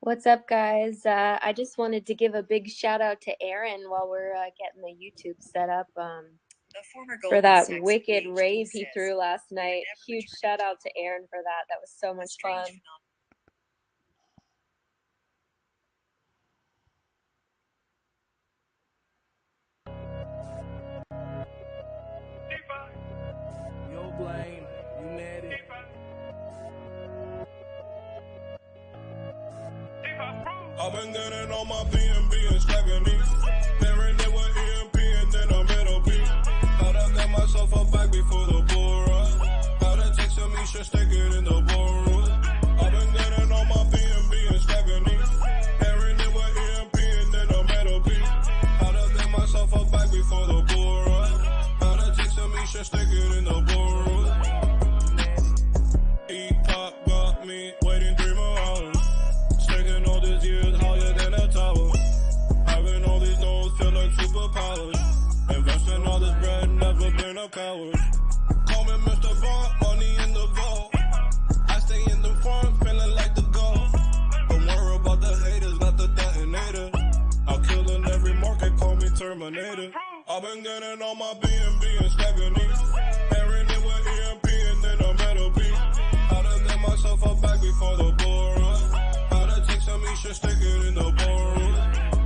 What's up, guys? I just wanted to give a big shout out to Aaron while we're getting the YouTube set up for that wicked rave he threw last night. Huge shout out to Aaron for that. That was so much fun. Yo, Blame, you mad it? I've been getting on my BNB and stacking these. Pairing it with EMP and then I'm LP. Gotta get myself a bag before the bull run. Gotta take some shit, stick it in the bullroom. I've been getting on my BNB and stacking these. Pairing it with EMP and then I'm LP. Gotta get myself a bag before the bull run. Gotta take some shit, stick it in the bullroom. E-pop got me waiting 3 more hours. Stacking all these years higher than a tower. Having all these nodes feel like superpowers. Investing all this bread, never been a coward. Call me Mr. Vaughn, money in the vault. I stay in the front, feeling like the goal. Don't worry about the haters, not the detonator. I'll kill in every market, call me Terminator. I've been getting on my BNB and stacking these. Pairing it with EMP and then I'm LP. Gotta get myself a bag before the bull run. Should stick it in the ballroom.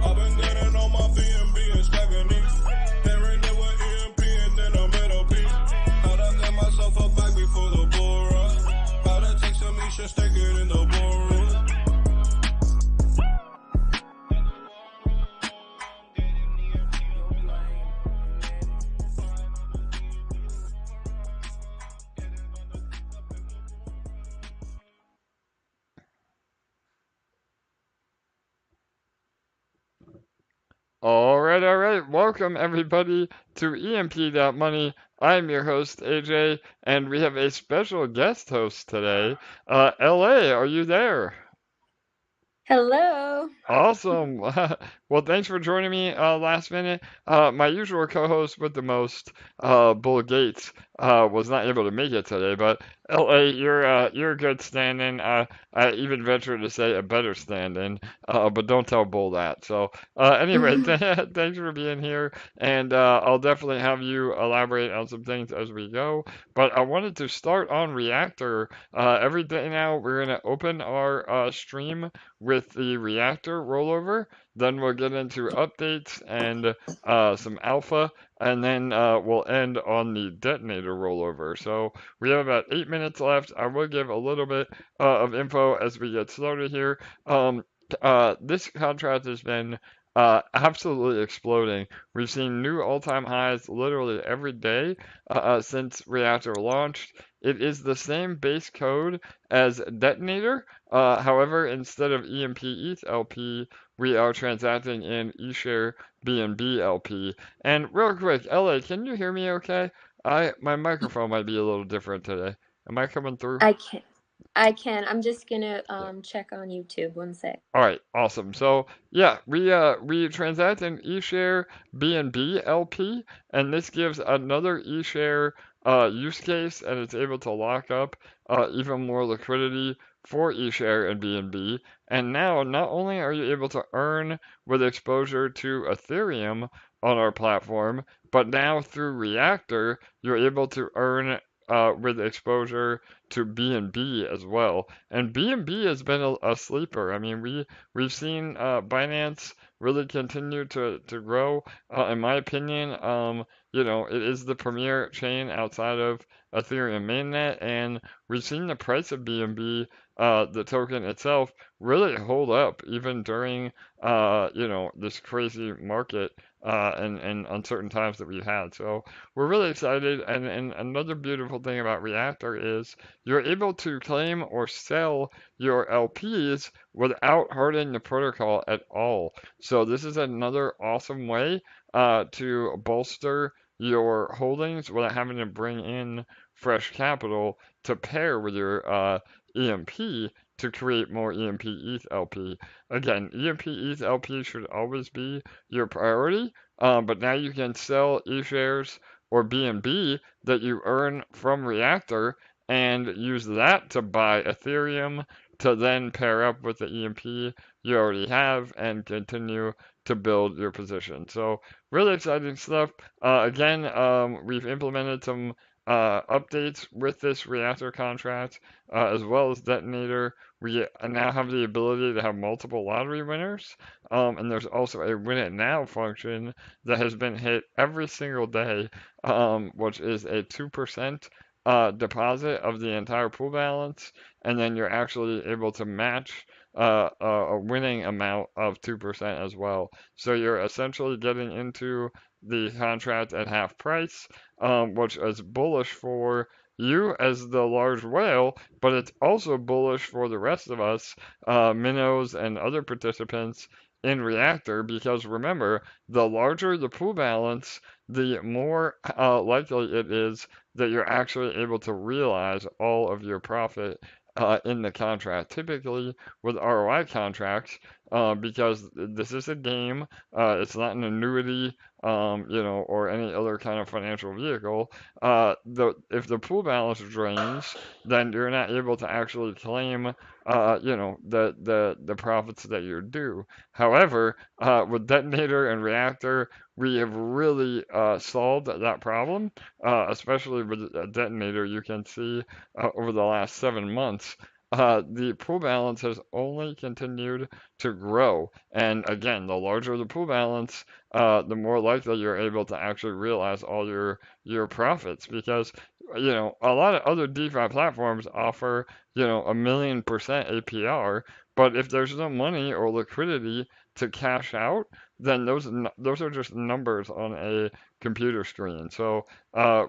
I've been getting on my BNB and stacking these. Pairing it with EMP and then I'm LP. Gotta get myself a bag before the bull run. Gotta take some should stick it in the ballroom. All right. Welcome, everybody, to EMP.Money. I'm your host, AJ, and we have a special guest host today. LA, are you there? Hello. Awesome. Well, thanks for joining me last minute. My usual co-host with the most, Bull Gates, was not able to make it today, but LA, you're a good stand-in. I even venture to say a better stand-in, but don't tell Bull that. So anyway, thanks for being here, and I'll definitely have you elaborate on some things as we go. But I wanted to start on Reactor. Every day now, we're gonna open our stream with the reactor rollover. Then we'll get into updates and some alpha, and then we'll end on the detonator rollover. So we have about 8 minutes left. I will give a little bit of info as we get started here. This contract has been absolutely exploding. We've seen new all-time highs literally every day since Reactor launched. It is the same base code as Detonator. However, instead of EMP ETH LP, we are transacting in eShare BNB LP. And real quick, LA, can you hear me okay? My microphone might be a little different today. Am I coming through? I can. I'm just gonna check on YouTube. 1 sec. All right, awesome. So yeah, we transact in eShare BNB LP, and this gives another eShare use case, and it's able to lock up even more liquidity for eShare and BNB. And now, not only are you able to earn with exposure to Ethereum on our platform, but now through Reactor, you're able to earn with exposure to BNB as well. And BNB has been a sleeper. I mean, we've seen Binance really continue to grow. In my opinion, it is the premier chain outside of Ethereum mainnet, and we've seen the price of BNB, the token itself, really hold up even during this crazy market and uncertain times that we've had. So we're really excited. And another beautiful thing about Reactor is you're able to claim or sell your LPs without hurting the protocol at all. So this is another awesome way to bolster your holdings without having to bring in fresh capital to pair with your EMP to create more EMP ETH LP. Again, EMP ETH LP should always be your priority, but now you can sell eShares or BNB that you earn from Reactor and use that to buy Ethereum to then pair up with the EMP you already have and continue to build your position. So really exciting stuff. Again, we've implemented some updates with this reactor contract as well as detonator. We now have the ability to have multiple lottery winners, and there's also a win it now function that has been hit every single day, which is a 2% deposit of the entire pool balance, and then you're actually able to match a winning amount of 2% as well. So you're essentially getting into the contract at half price, which is bullish for you as the large whale, but it's also bullish for the rest of us, minnows and other participants in Reactor, because remember, the larger the pool balance, the more likely it is that you're actually able to realize all of your profit in the contract. Typically, with ROI contracts, because this is a game, it's not an annuity, or any other kind of financial vehicle. If the pool balance drains, then you're not able to actually claim, the profits that you're due. However, with Detonator and Reactor, we have really solved that problem, especially with a Detonator. You can see over the last 7 months, the pool balance has only continued to grow. And again, the larger the pool balance, the more likely you're able to actually realize all your profits, because a lot of other DeFi platforms offer 1,000,000% APR, but if there's no money or liquidity to cash out, then those are just numbers on a computer screen. So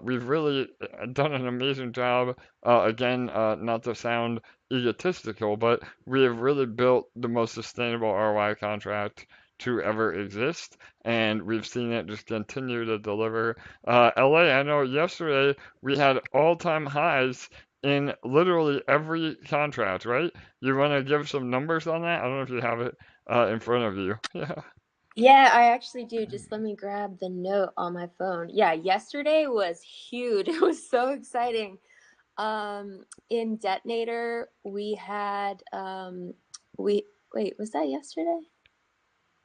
we've really done an amazing job. Again, not to sound egotistical, but we have really built the most sustainable ROI contract to ever exist, and we've seen it just continue to deliver. LA, I know yesterday we had all-time highs in literally every contract, right? You want to give some numbers on that? I don't know if you have it in front of you. Yeah. Yeah, I actually do. Just let me grab the note on my phone. Yeah, yesterday was huge. It was so exciting. In Detonator, we had we wait, was that yesterday?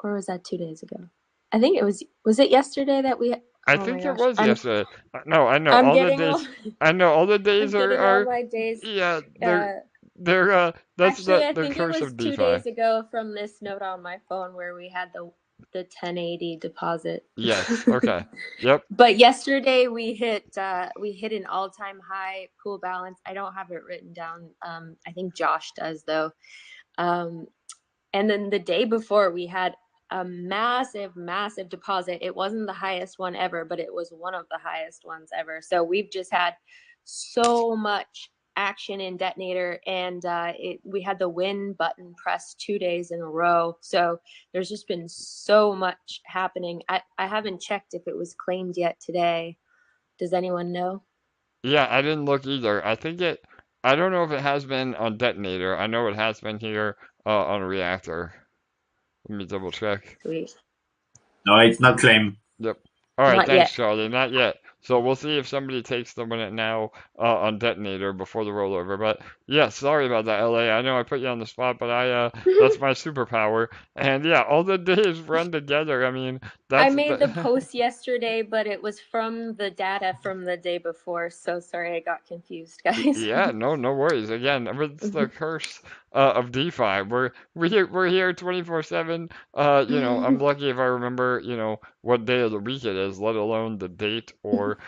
Or was that 2 days ago? I think it was it yesterday that we I oh my think it gosh. was yesterday. No, I know I'm all the getting all days. I know all the I'm days getting all are my days yeah, uh that's actually I the think it curse was of two DeFi. days ago from this note on my phone where we had the 1080 deposit. Yes. Okay. Yep. But yesterday we hit an all-time high pool balance. I don't have it written down. I think Josh does though. Um, and then the day before we had a massive, massive deposit. It wasn't the highest one ever, but it was one of the highest ones ever. So we've just had so much action in Detonator, and we had the win button pressed 2 days in a row. So there's just been so much happening. I haven't checked if it was claimed yet today. Does anyone know? Yeah, I didn't look either. I don't know if it has been on Detonator. I know it has been here on Reactor. Let me double check. Sweet. No, it's not claimed. Yep. All right, Not thanks, yet. Charlie. Not yet. So we'll see if somebody takes the minute now on Detonator before the rollover. But yeah, sorry about that, LA. I know I put you on the spot, but that's my superpower. And yeah, all the days run together. I mean, I that's made the the post yesterday, but it was from the data from the day before. So sorry, I got confused, guys. Yeah, no worries. Again, it's the curse of DeFi. We're here 24/7. I'm lucky if I remember, what day of the week it is, let alone the date or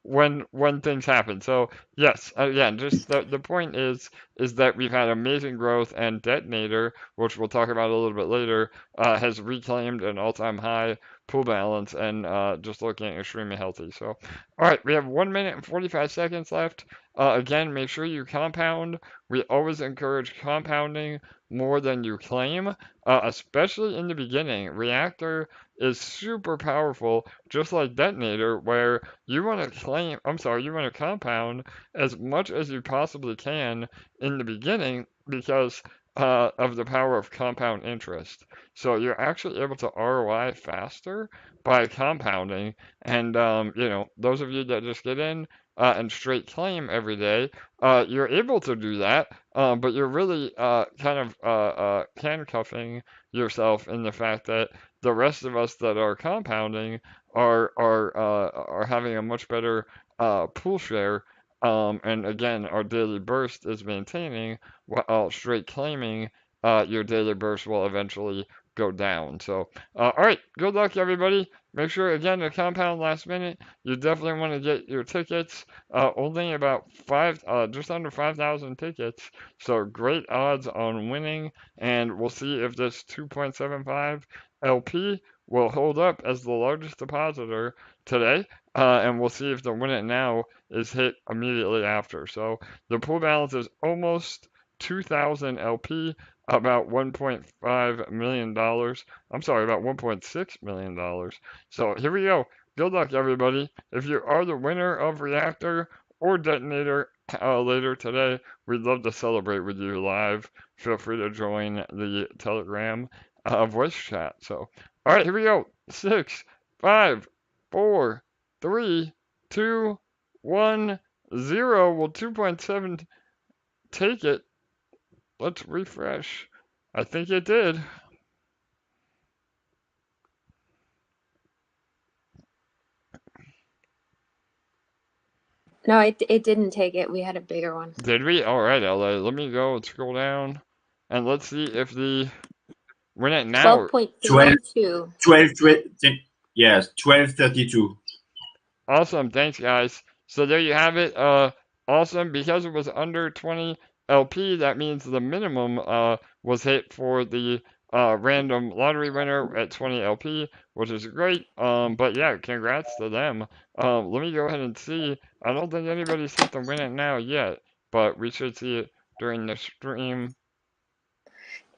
when things happen. So yes, again, just the point is that we've had amazing growth, and Detonator, which we'll talk about a little bit later, has reclaimed an all-time high pool balance and just looking extremely healthy. So. All right, we have 1 minute and 45 seconds left. Again, make sure you compound. We always encourage compounding more than you claim, especially in the beginning. Reactor is super powerful, just like Detonator, where you want to you want to compound as much as you possibly can in the beginning because of the power of compound interest. So you're actually able to ROI faster by compounding, and those of you that just get in, and straight claim every day, you're able to do that, but you're really kind of handcuffing yourself in the fact that the rest of us that are compounding are having a much better pool share. And again, our daily burst is maintaining while straight claiming your daily burst will eventually go down. So, all right, good luck, everybody. Make sure again to compound last minute. You definitely want to get your tickets. Only about just under 5,000 tickets. So great odds on winning. And we'll see if this 2.75 LP will hold up as the largest depositor today. And we'll see if the win it now is hit immediately after. So the pool balance is almost 2,000 LP, about $1.5 million. I'm sorry, about $1.6 million. So here we go. Good luck, everybody. If you are the winner of Reactor or Detonator later today, we'd love to celebrate with you live. Feel free to join the Telegram voice chat. So, all right, here we go. 6, 5, 4, 3, 2, 1, 0. Will 2.7 take it? Let's refresh. I think it did. No, it didn't take it. We had a bigger one. Did we? All right, LA. Let me go and scroll down, and let's see if the win it now. 12.32. 12.32. Awesome. Thanks, guys. So there you have it. Awesome. Because it was under 20 LP, that means the minimum was hit for the random lottery winner at 20 LP, which is great. But yeah, congrats to them. Let me go ahead and see. I don't think anybody's hit the win it now yet, but we should see it during the stream.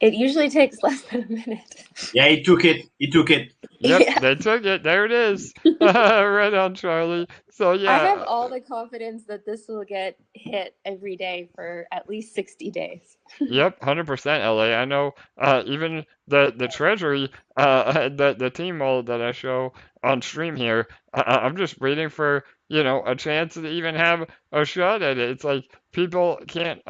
It usually takes less than a minute. Yeah, he took it. He took it. Yep, Yeah. they took it. There it is. Right on, Charlie. So yeah. I have all the confidence that this will get hit every day for at least 60 days. Yep, 100% LA. I know even the treasury the team wallet that I show on stream here, I'm just waiting for, a chance to even have a shot at it. It's like people can't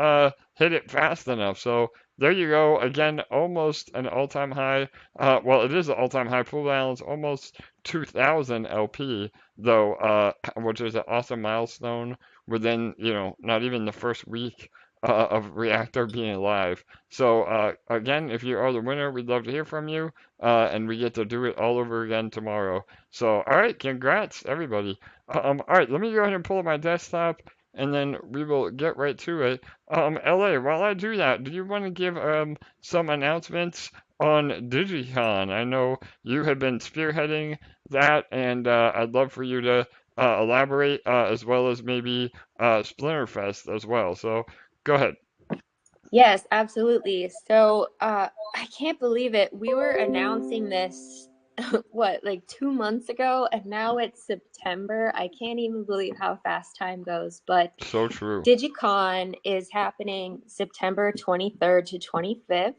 hit it fast enough. So there you go. Again, almost an all-time high. Well, it is an all-time high pool balance, almost 2,000 LP though, which is an awesome milestone within, not even the first week of Reactor being live. So again, if you are the winner, we'd love to hear from you, and we get to do it all over again tomorrow. So all right, congrats everybody. All right, let me go ahead and pull up my desktop, and then we will get right to it. LA, while I do that, do you want to give some announcements on DigiCon? I know you have been spearheading that, and I'd love for you to elaborate, as well as maybe Splinterfest as well. So go ahead. Yes, absolutely. So I can't believe it. We were announcing this, like 2 months ago, and now it's September. I can't even believe how fast time goes. But so true. DigiCon is happening September 23rd to 25th.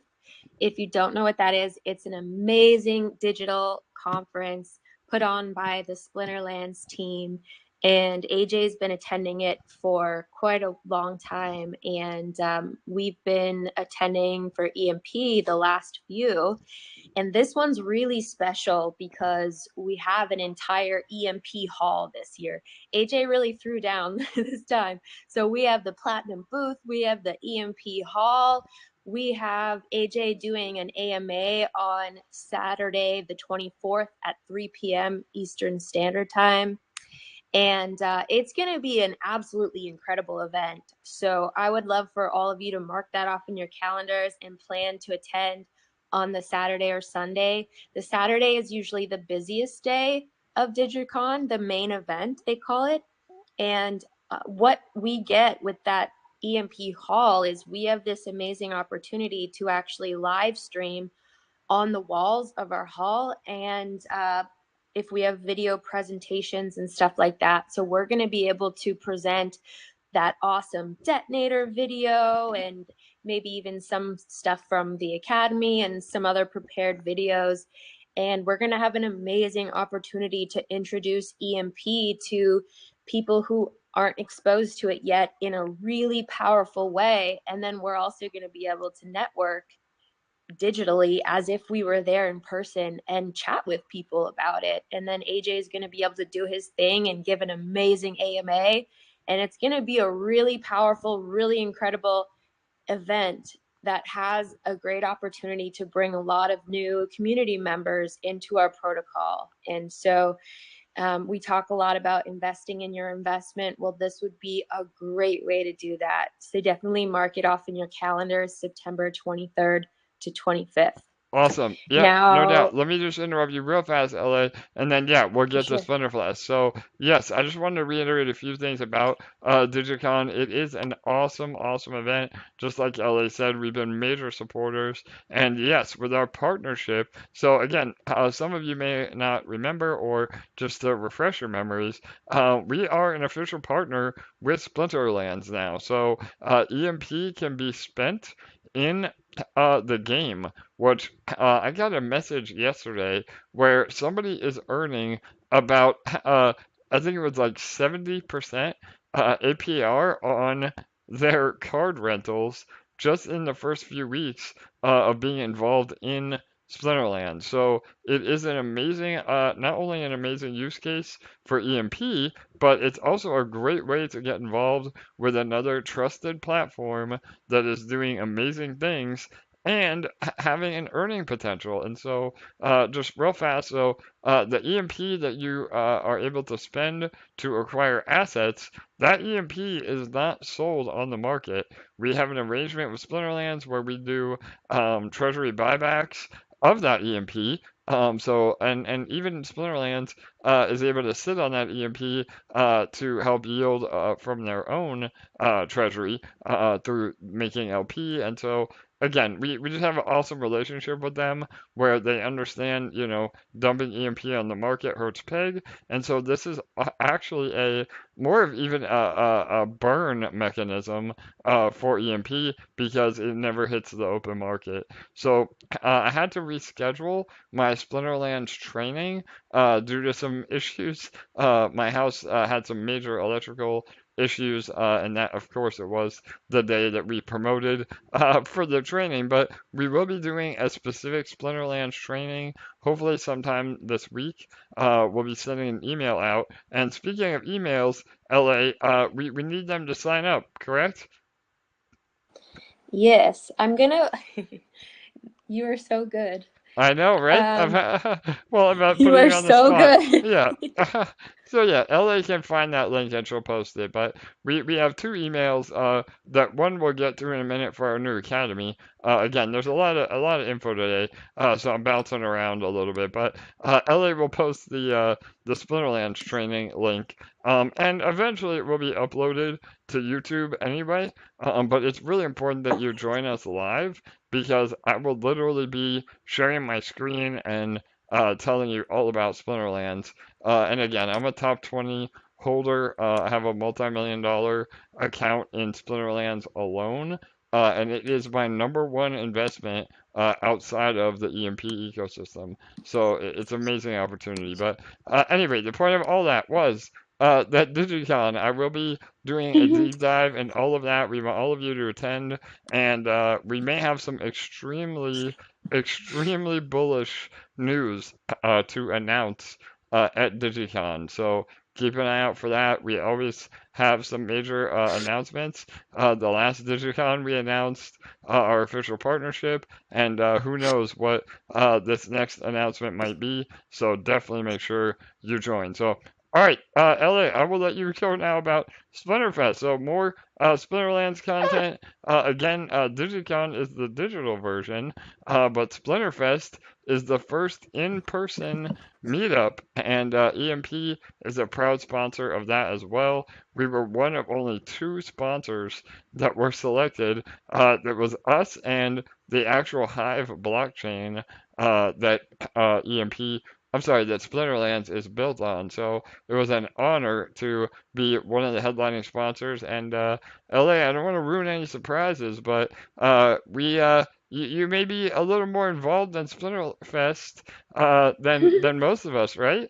If you don't know what that is, it's an amazing digital conference put on by the Splinterlands team. And AJ's been attending it for quite a long time. And we've been attending for EMP the last few. And this one's really special because we have an entire EMP hall this year. AJ really threw down this time. So we have the Platinum booth, we have the EMP hall, we have AJ doing an AMA on Saturday, the 24th at 3 p.m. Eastern Standard Time. And it's going to be an absolutely incredible event. So I would love for all of you to mark that off in your calendars and plan to attend on the Saturday or Sunday. The Saturday is usually the busiest day of DigiCon, the main event, they call it. And what we get with that EMP hall is we have this amazing opportunity to actually live stream on the walls of our hall, and if we have video presentations and stuff like that. So we're going to be able to present that awesome detonator video and maybe even some stuff from the Academy and some other prepared videos. And we're going to have an amazing opportunity to introduce EMP to people who aren't exposed to it yet in a really powerful way. And then we're also going to be able to network digitally as if we were there in person and chat with people about it. And then AJ is going to be able to do his thing and give an amazing AMA. And it's going to be a really powerful, really incredible event that has a great opportunity to bring a lot of new community members into our protocol. And so we talk a lot about investing in your investment. Well, this would be a great way to do that. So definitely mark it off in your calendars, September 23rd to 25th. Awesome. Yeah, Now, no doubt. Let me just interrupt you real fast, LA, and then yeah, we'll get to sure. Splinterflash. So yes, I just wanted to reiterate a few things about DigiCon. It is an awesome, awesome event. Just like LA said, we've been major supporters, and yes, with our partnership. So again, some of you may not remember, or just to refresh your memories, we are an official partner with Splinterlands now. So EMP can be spent in the game, which I got a message yesterday where somebody is earning about, I think it was like 70% APR on their card rentals just in the first few weeks of being involved in Splinterland. So it is an amazing, not only an amazing use case for EMP, but it's also a great way to get involved with another trusted platform that is doing amazing things and having an earning potential. And so, just real fast, so the EMP that you are able to spend to acquire assets, that EMP is not sold on the market. We have an arrangement with Splinterlands where we do treasury buybacks of that EMP. And even Splinterlands is able to sit on that EMP to help yield from their own treasury through making LP. And so again, we just have an awesome relationship with them where they understand, dumping EMP on the market hurts peg. And so this is actually a more of even a burn mechanism for EMP because it never hits the open market. So I had to reschedule my Splinterlands training due to some issues. My house had some major electrical issues, and that, of course, it was the day that we promoted for the training. But we will be doing a specific Splinterlands training, hopefully sometime this week. We'll be sending an email out. And speaking of emails, LA, we need them to sign up, correct? Yes, I'm gonna. You are so good. I know, right? Well, about You putting are you on the so spot. good. Yeah. So yeah, LA can find that link and she'll post it. But we have two emails. That one we'll get to in a minute for our new academy. Again, there's a lot of info today. So I'm bouncing around a little bit. But LA will post the Splinterlands training link. And eventually it will be uploaded to YouTube anyway. But it's really important that you join us live because I will literally be sharing my screen and telling you all about Splinterlands. And again, I'm a top 20 holder. I have a multi-million-dollar account in Splinterlands alone, and it is my #1 investment outside of the EMP ecosystem. So it's an amazing opportunity. But anyway, the point of all that was that DigiCon, I will be doing a deep dive and all of that. We want all of you to attend, and we may have some extremely bullish news to announce at DigiCon. So keep an eye out for that. We always have some major announcements. The last DigiCon we announced our official partnership, and who knows what this next announcement might be. So definitely make sure you join. So all right, LA, I will let you go now about Splinterfest. So more Splinterlands content. Again, DigiCon is the digital version, but Splinterfest is the first in-person meetup, and EMP is a proud sponsor of that as well. We were one of only 2 sponsors that were selected. That was us and the actual Hive blockchain that EMP that Splinterlands is built on. So it was an honor to be one of the headlining sponsors. And LA, I don't want to ruin any surprises, but you may be a little more involved in Splinterfest than most of us, right?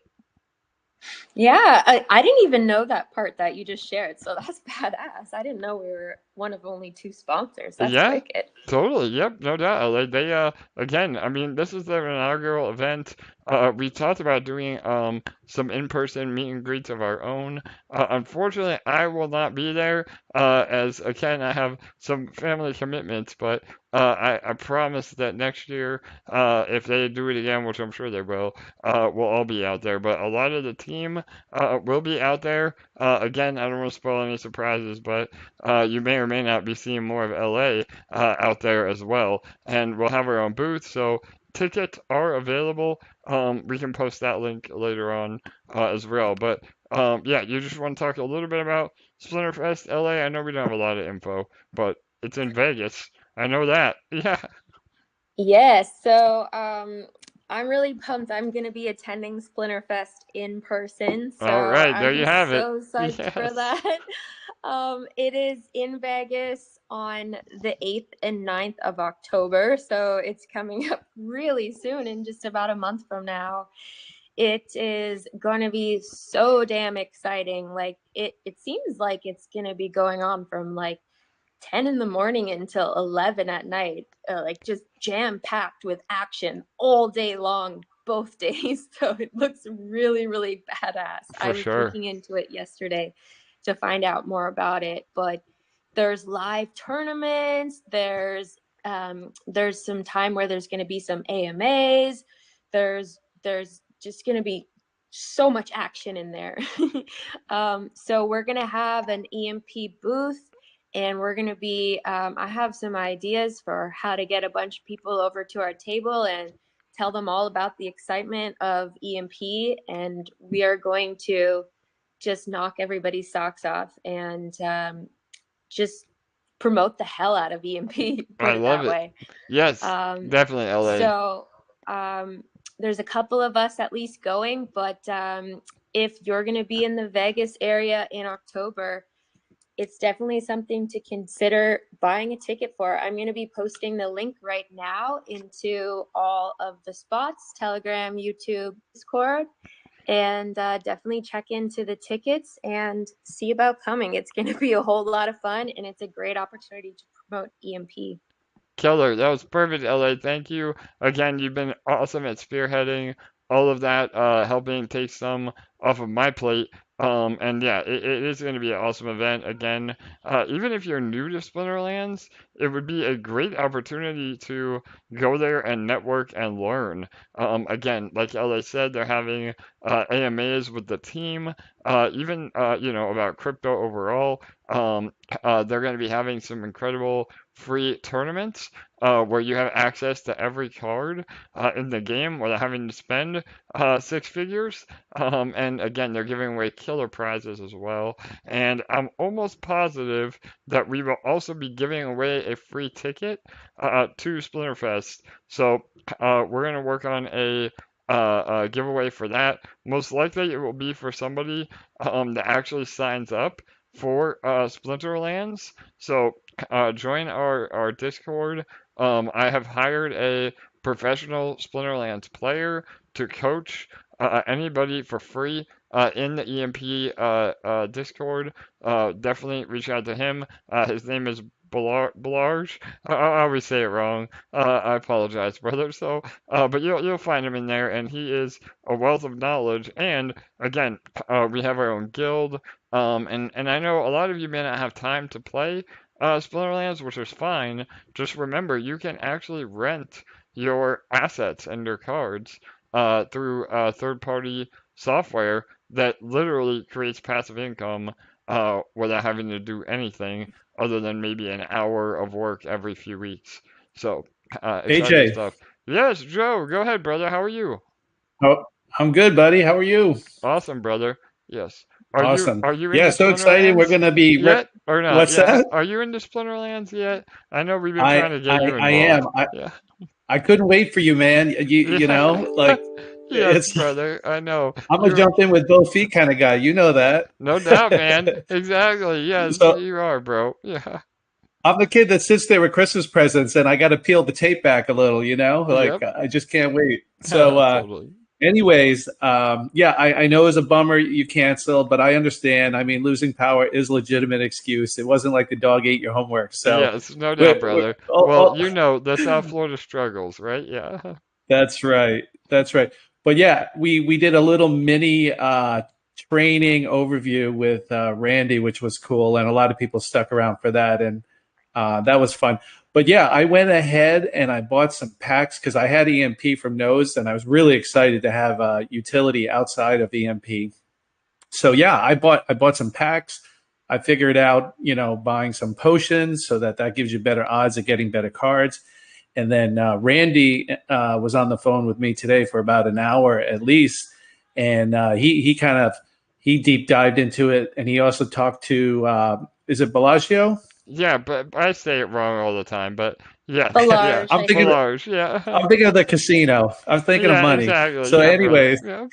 Yeah, I didn't even know that part that you just shared, so that's badass. I didn't know we were one of only 2 sponsors. That's Yeah, wicked. totally. Yep, no doubt. They again, I mean, this is their inaugural event. We talked about doing some in-person meet and greets of our own. Unfortunately, I will not be there as again I have some family commitments, but I promise that next year, if they do it again, which I'm sure they will, we'll all be out there. But a lot of the team will be out there. Again, I don't want to spoil any surprises, but you may or may not be seeing more of LA out there as well. And we'll have our own booth, so tickets are available. We can post that link later on as well. But yeah, you just want to talk a little bit about Splinterfest LA? I know we don't have a lot of info, but it's in Vegas. I know that. Yeah. Yes, so I'm really pumped. I'm gonna be attending Splinterfest in person, All so right, there I'm you have it. so psyched for Yes. that. It is in Vegas on the 8th and 9th of October, so it's coming up really soon, in just about a month from now. It is going to be so damn exciting. Like it seems like it's going to be going on from like 10 in the morning until 11 at night, like just jam packed with action all day long, both days. So it looks really, really badass. For I was sure. looking into it yesterday to find out more about it, but there's live tournaments. There's some time where there's going to be some AMAs. There's just going to be so much action in there. So we're going to have an EMP booth, and we're going to be I have some ideas for how to get a bunch of people over to our table and tell them all about the excitement of EMP, and we are going to just knock everybody's socks off and just promote the hell out of EMP, put I it love that it. way. Yes, definitely LA. So there's a couple of us at least going, but if you're going to be in the Vegas area in October, it's definitely something to consider buying a ticket for. I'm going to be posting the link right now into all of the spots, Telegram, YouTube, Discord, and definitely check into the tickets and see about coming. It's going to be a whole lot of fun, and it's a great opportunity to promote EMP. Killer. That was perfect, LA. Thank you. Again, you've been awesome at spearheading all of that, helping take some off of my plate. And yeah, it is going to be an awesome event. Again, even if you're new to Splinterlands, it would be a great opportunity to go there and network and learn. Again, like LA said, they're having AMAs with the team, even about crypto overall. They're going to be having some incredible free tournaments where you have access to every card in the game without having to spend 6 figures. And again, they're giving away killer prizes as well. And I'm almost positive that we will also be giving away a free ticket to Splinterfest. So we're going to work on a giveaway for that. Most likely it will be for somebody that actually signs up for Splinterlands. So join our Discord. I have hired a professional Splinterlands player to coach anybody for free in the EMP Discord. Definitely reach out to him. His name is Blarge. I always say it wrong. I apologize, brother. So, but you'll find him in there, and he is a wealth of knowledge. And again, we have our own guild. And I know a lot of you may not have time to play Splinterlands, which is fine. Just remember, you can actually rent your assets and your cards through third-party software that literally creates passive income without having to do anything other than maybe an hour of work every few weeks. So, exciting AJ, stuff. Yes, Joe, go ahead, brother. How are you? oh, I'm good, buddy. How are you? Awesome, brother. Yes. Are you Awesome. are you Yeah, into so excited. We're Splinterlands gonna be. yet or not? What's Yeah. that? Are you into Splinterlands yet? I know we've been I trying to get I you I am. involved. Yeah. I couldn't wait for you, man. You Yeah. know, like Yes, it's. brother. I know. I'm a jump in with both feet kind of guy. You know that. No doubt, man. Exactly. Yes, So you are, bro. Yeah. I'm the kid that sits there with Christmas presents, and I got to peel the tape back a little. You know, like Yep. I just can't wait. So Totally. anyways, yeah, I know it's a bummer you canceled, but I understand. I mean, losing power is a legitimate excuse. It wasn't like the dog ate your homework. So, Yes, no doubt, brother. Well, oh, you know the South Florida struggles, right? Yeah. that's right. That's right. But yeah, we did a little mini training overview with Randy, which was cool, and a lot of people stuck around for that, and that was fun. But yeah, I went ahead and I bought some packs because I had EMP from Nose, and I was really excited to have utility outside of EMP. So yeah, I bought some packs. I figured out, buying some potions so that gives you better odds of getting better cards. And then Randy was on the phone with me today for about an hour at least, and he kind of he deep dived into it, and he also talked to is it Bellagio? Yeah, but I say it wrong all the time. But yeah, yeah, Balarge, I'm I thinking think. Balarge, yeah. I'm thinking of the casino. I'm thinking of Yeah, money. exactly. So, Yeah, brother. anyways, Yeah.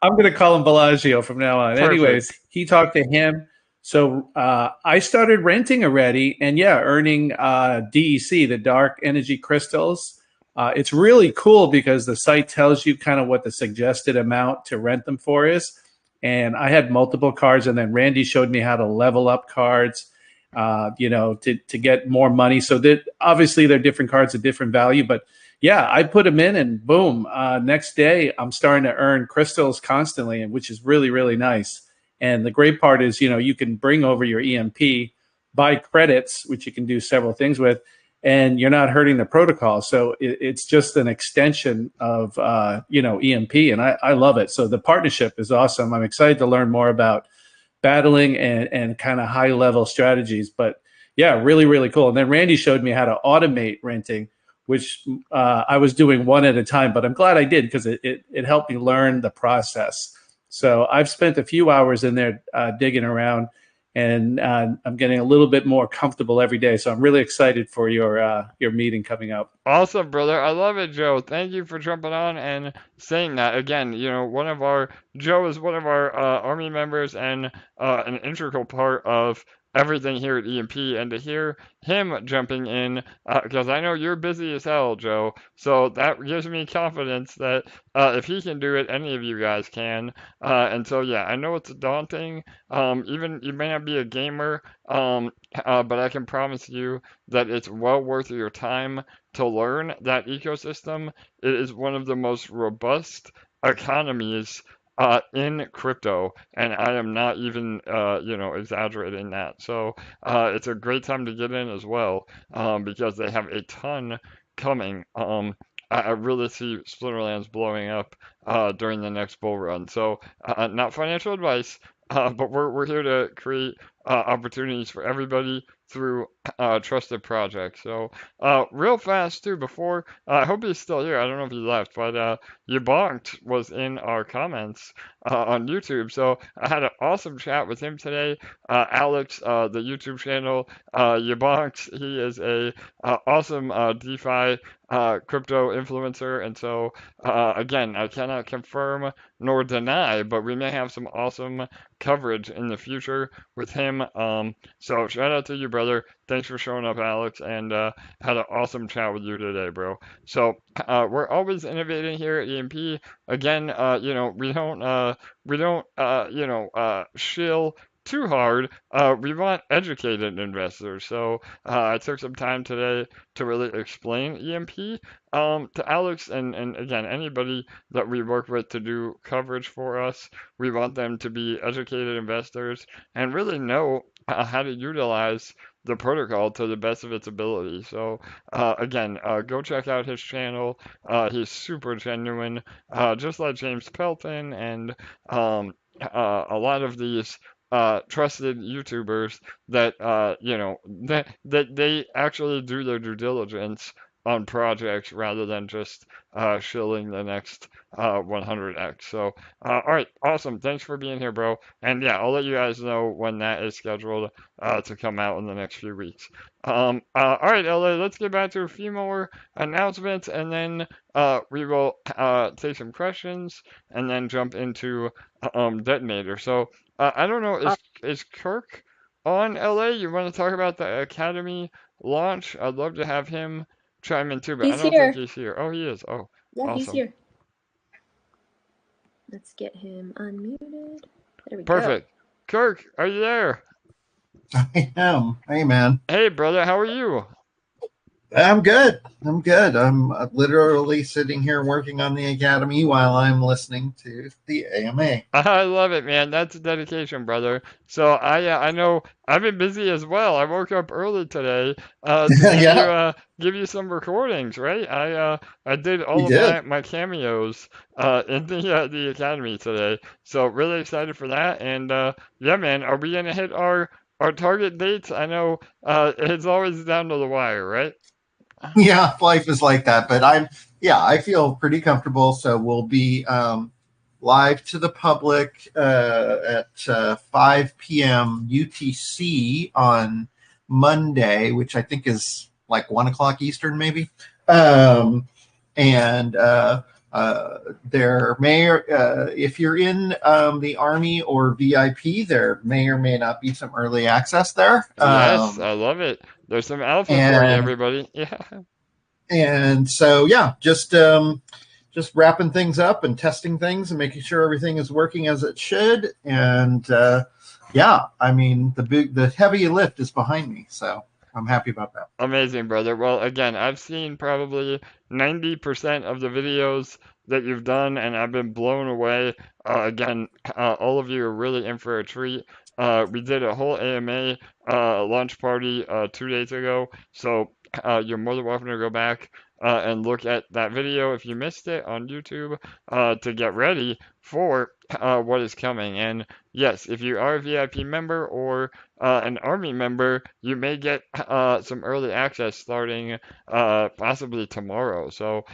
I'm going to call him Bellagio from now on. Anyways, Perfect. he talked to him. So I started renting already, and yeah, earning DEC, the dark energy crystals. It's really cool because the site tells you kind of what the suggested amount to rent them for is. And I had multiple cards, and then Randy showed me how to level up cards, to get more money. So that obviously they're different cards of different value, but yeah, I put them in, and boom, next day I'm starting to earn crystals constantly, which is really, really nice. And the great part is, you can bring over your EMP, buy credits, which you can do several things with, and you're not hurting the protocol. So it's just an extension of, EMP, and I love it. So the partnership is awesome. I'm excited to learn more about battling and kind of high level strategies. But yeah, really, really cool. And then Randy showed me how to automate renting, which I was doing one at a time, but I'm glad I did because it helped me learn the process. So I've spent a few hours in there digging around, and I'm getting a little bit more comfortable every day. So I'm really excited for your meeting coming up. Awesome, brother. I love it, Joe. Thank you for jumping on and saying that. Again, Joe is one of our Army members and an integral part of everything here at EMP. And to hear him jumping in, because I know you're busy as hell, Joe. So that gives me confidence that if he can do it, any of you guys can. And so, yeah, I know it's daunting. Even you may not be a gamer, but I can promise you that it's well worth your time to learn that ecosystem. It is one of the most robust economies in crypto, and I am not even exaggerating that. So it's a great time to get in as well, because they have a ton coming. I really see Splinterlands blowing up during the next bull run. So not financial advice, but we're here to create opportunities for everybody through trusted projects. So real fast too, before I hope he's still here. I don't know if he left, but Yabonked was in our comments on YouTube. So I had an awesome chat with him today. Alex, the YouTube channel, Yabonked, he is a awesome DeFi crypto influencer, and so again, I cannot confirm nor deny, but we may have some awesome coverage in the future with him. So shout out to you, brother. Thanks for showing up, Alex, and had an awesome chat with you today, bro. So we're always innovating here at EMP. Again, we don't shill too hard. We want educated investors. So I took some time today to really explain EMP to Alex, and again, anybody that we work with to do coverage for us, we want them to be educated investors and really know how to utilize the protocol to the best of its ability. So again, go check out his channel. He's super genuine, just like James Pelton and a lot of these trusted YouTubers that that they actually do their due diligence on projects rather than just shilling the next 100x. So, all right, awesome. Thanks for being here, bro. And yeah, I'll let you guys know when that is scheduled to come out in the next few weeks. All right, LA, let's get back to a few more announcements, and then we will take some questions and then jump into Detonator. So, I don't know, is Kirk on LA? You want to talk about the Academy launch? I'd love to have him chime in too, but I He's don't think here. he's here. Oh, he is. Oh, Yeah, he's awesome. here. Let's get him unmuted. There we go. Perfect. Kirk, are you there? I am. Hey, man. Hey, brother, how are you? I'm good. I'm good. I'm literally sitting here working on the Academy while I'm listening to the AMA. I love it, man. That's dedication, brother. So I know I've been busy as well. I woke up early today to give you some recordings, right? I did all You of did. my cameos in the Academy today. So really excited for that. And yeah, man, are we gonna hit our target dates? I know it's always down to the wire, right? Yeah, life is like that. But I feel pretty comfortable. So we'll be live to the public at 5 p.m. UTC on Monday, which I think is like 1 o'clock Eastern, maybe. And there may, if you're in the Army or VIP, there may or may not be some early access there. Yes, I love it. There's some alpha for you, everybody. Yeah. And so, yeah, just wrapping things up and testing things and making sure everything is working as it should. And yeah, I mean, the heavy lift is behind me, so I'm happy about that. Amazing, brother. Well, again, I've seen probably 90% of the videos that you've done, and I've been blown away. Again, all of you are really in for a treat. We did a whole AMA launch party 2 days ago, so you're more than welcome to go back and look at that video if you missed it on YouTube to get ready for what is coming. And yes, if you are a VIP member or an Army member, you may get some early access starting possibly tomorrow. So,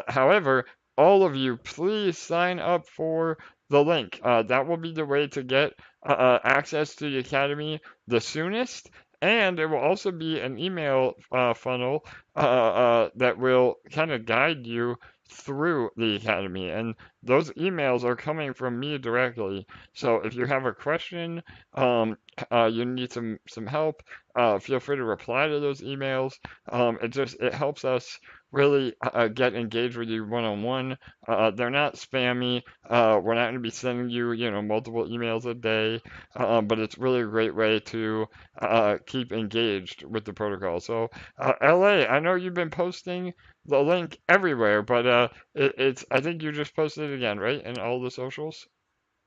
however, all of you, please sign up for the link. That will be the way to get access to the Academy the soonest. And there will also be an email funnel that will kind of guide you through the Academy. And those emails are coming from me directly. So if you have a question, you need some help, feel free to reply to those emails. It helps us really get engaged with you one-on-one. They're not spammy. We're not going to be sending you, multiple emails a day, but it's really a great way to keep engaged with the protocol. So, LA, I know you've been posting the link everywhere, but I think you just posted it again, right? In all the socials?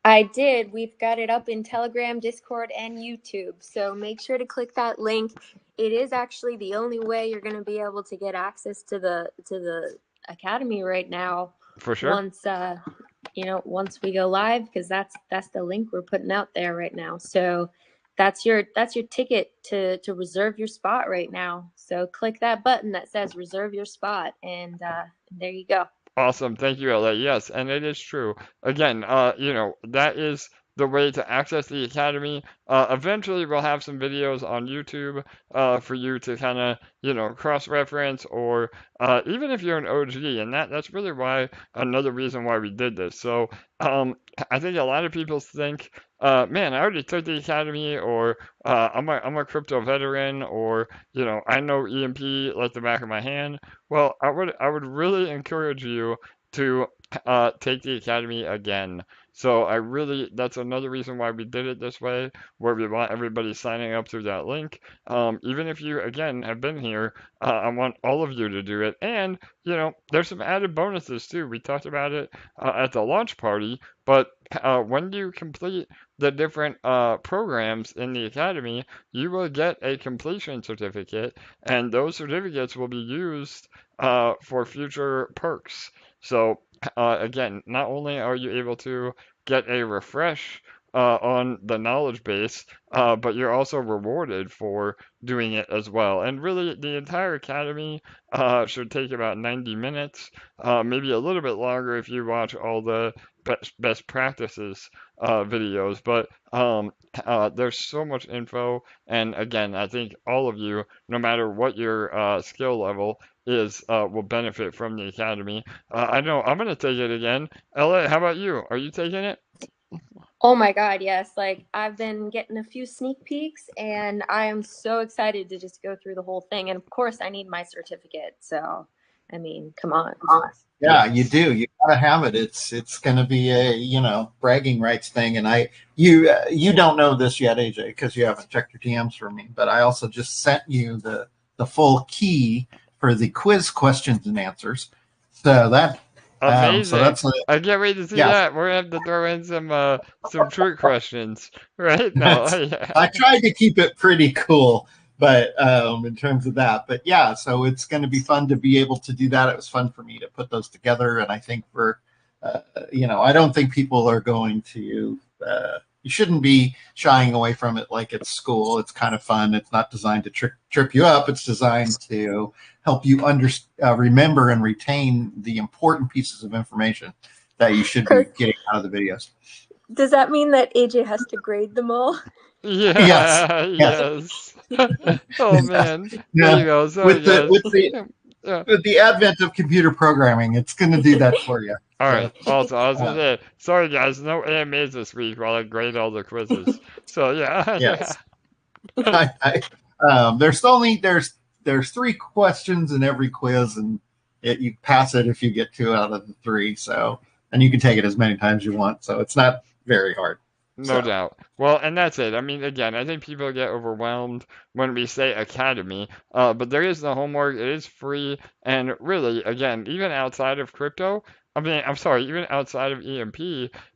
I did. We've got it up in Telegram, Discord, and YouTube. So make sure to click that link. It is actually the only way you're going to be able to get access to the Academy right now. For sure. Once we go live, because that's the link we're putting out there right now. So that's your ticket to reserve your spot right now. So click that button that says reserve your spot, and there you go. Awesome. Thank you, LA. Yes, and it is true. Again, that is the way to access the Academy. Eventually, we'll have some videos on YouTube for you to kind of, cross-reference, or even if you're an OG, and that's really another reason why we did this. So I think a lot of people think, man, I already took the Academy, or I'm a crypto veteran, or I know EMP like the back of my hand. Well, I would really encourage you to take the Academy again. So that's another reason why we did it this way, where we want everybody signing up through that link. Even if you, again, have been here, I want all of you to do it. And, there's some added bonuses too. We talked about it at the launch party, but when you complete the different programs in the Academy, you will get a completion certificate, and those certificates will be used for future perks. So again, not only are you able to get a refresh on the knowledge base, but you're also rewarded for doing it as well. And really, the entire Academy should take about 90 minutes, maybe a little bit longer if you watch all the best practices videos. But there's so much info, and again, I think all of you, no matter what your skill level is, will benefit from the Academy. I know I'm gonna take it again. LA, how about you? Are you taking it? Oh my God, yes. Like, I've been getting a few sneak peeks, and I am so excited to just go through the whole thing. And of course, I need my certificate. So I mean, come on. Yeah, you do. You gotta have it. It's going to be a bragging rights thing. And you don't know this yet, AJ, because you haven't checked your DMs for me. But I also just sent you the full key for the quiz questions and answers. So that Amazing. so that's I can't wait to see yeah. that. We're gonna have to throw in some trick questions, right? No, yeah. I tried to keep it pretty cool, but in terms of that, but yeah, so it's going to be fun to be able to do that. It was fun for me to put those together, and I think I don't think people are going to. You shouldn't be shying away from it like it's school. It's kind of fun. It's not designed to trip you up. It's designed to help you remember and retain the important pieces of information that you should be getting out of the videos. Does that mean that AJ has to grade them all? Yeah, yes. Oh man, there you go. So with the advent of computer programming, it's going to do that for you. All right. Also, I was gonna say, sorry guys, no AMAs this week while I grade all the quizzes. So yeah. Yes. There's 3 questions in every quiz, and you pass it if you get 2 out of the 3. So, and you can take it as many times you want. So it's not very hard. No doubt. Well, and that's it. I mean, again, I think people get overwhelmed when we say academy, but there is the homework. It is free, and really, again, even outside of crypto, even outside of EMP,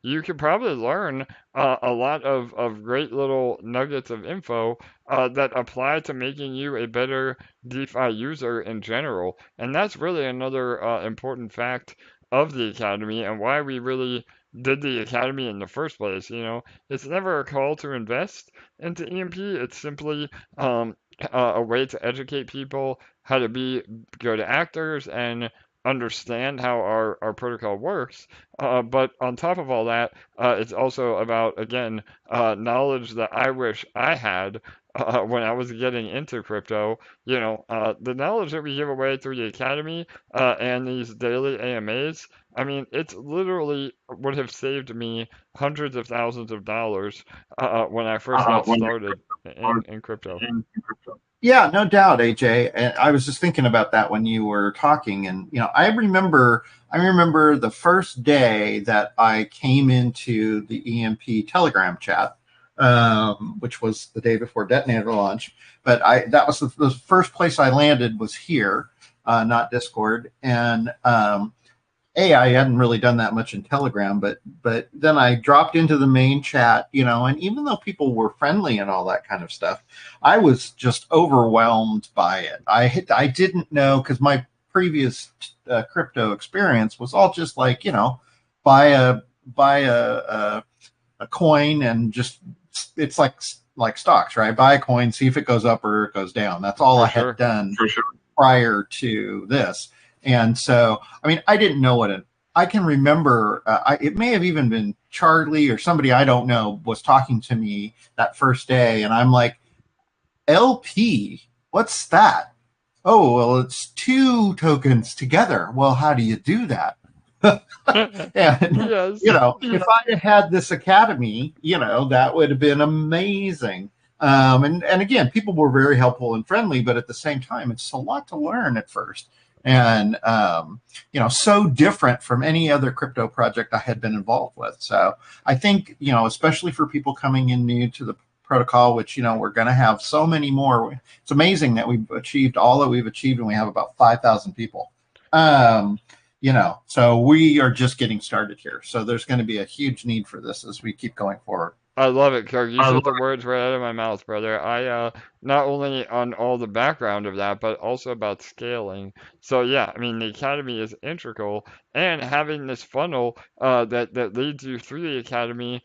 you could probably learn a lot of great little nuggets of info that apply to making you a better DeFi user in general. And that's really another important fact of the Academy and why we really did the Academy in the first place. It's never a call to invest into EMP. It's simply a way to educate people how to be good actors and understand how our protocol works. But on top of all that, it's also about, again, knowledge that I wish I had when I was getting into crypto. The knowledge that we give away through the Academy and these daily AMAs, I mean, it's literally would have saved me hundreds of thousands of dollars when I first got started in crypto. Yeah, no doubt, AJ. And I was just thinking about that when you were talking, and I remember the first day that I came into the EMP Telegram chat, which was the day before Detonator launch. But that was the first place I landed was here, not Discord, and I hadn't really done that much in Telegram, but then I dropped into the main chat, and even though people were friendly and all that kind of stuff, I was just overwhelmed by it. I didn't know, because my previous crypto experience was all just like, buy a coin and just, it's like stocks, right? Buy a coin, see if it goes up or it goes down. That's all I had done prior to this. And so, I mean, I didn't know I can remember, it may have even been Charlie or somebody I don't know was talking to me that first day. And I'm like, LP, what's that? Oh, well, it's 2 tokens together. Well, how do you do that? And, Yes. If I had this Academy, that would have been amazing. And again, people were very helpful and friendly, but at the same time, it's a lot to learn at first. And, so different from any other crypto project I had been involved with. So I think, especially for people coming in new to the protocol, which, we're going to have so many more. It's amazing that we've achieved all that we've achieved, and we have about 5,000 people. So we are just getting started here. So there's going to be a huge need for this as we keep going forward. I love it, Kirk. You took the words right out of my mouth, brother. I not only on all the background of that, but also about scaling. So yeah, I mean, the Academy is integral, and having this funnel that leads you through the Academy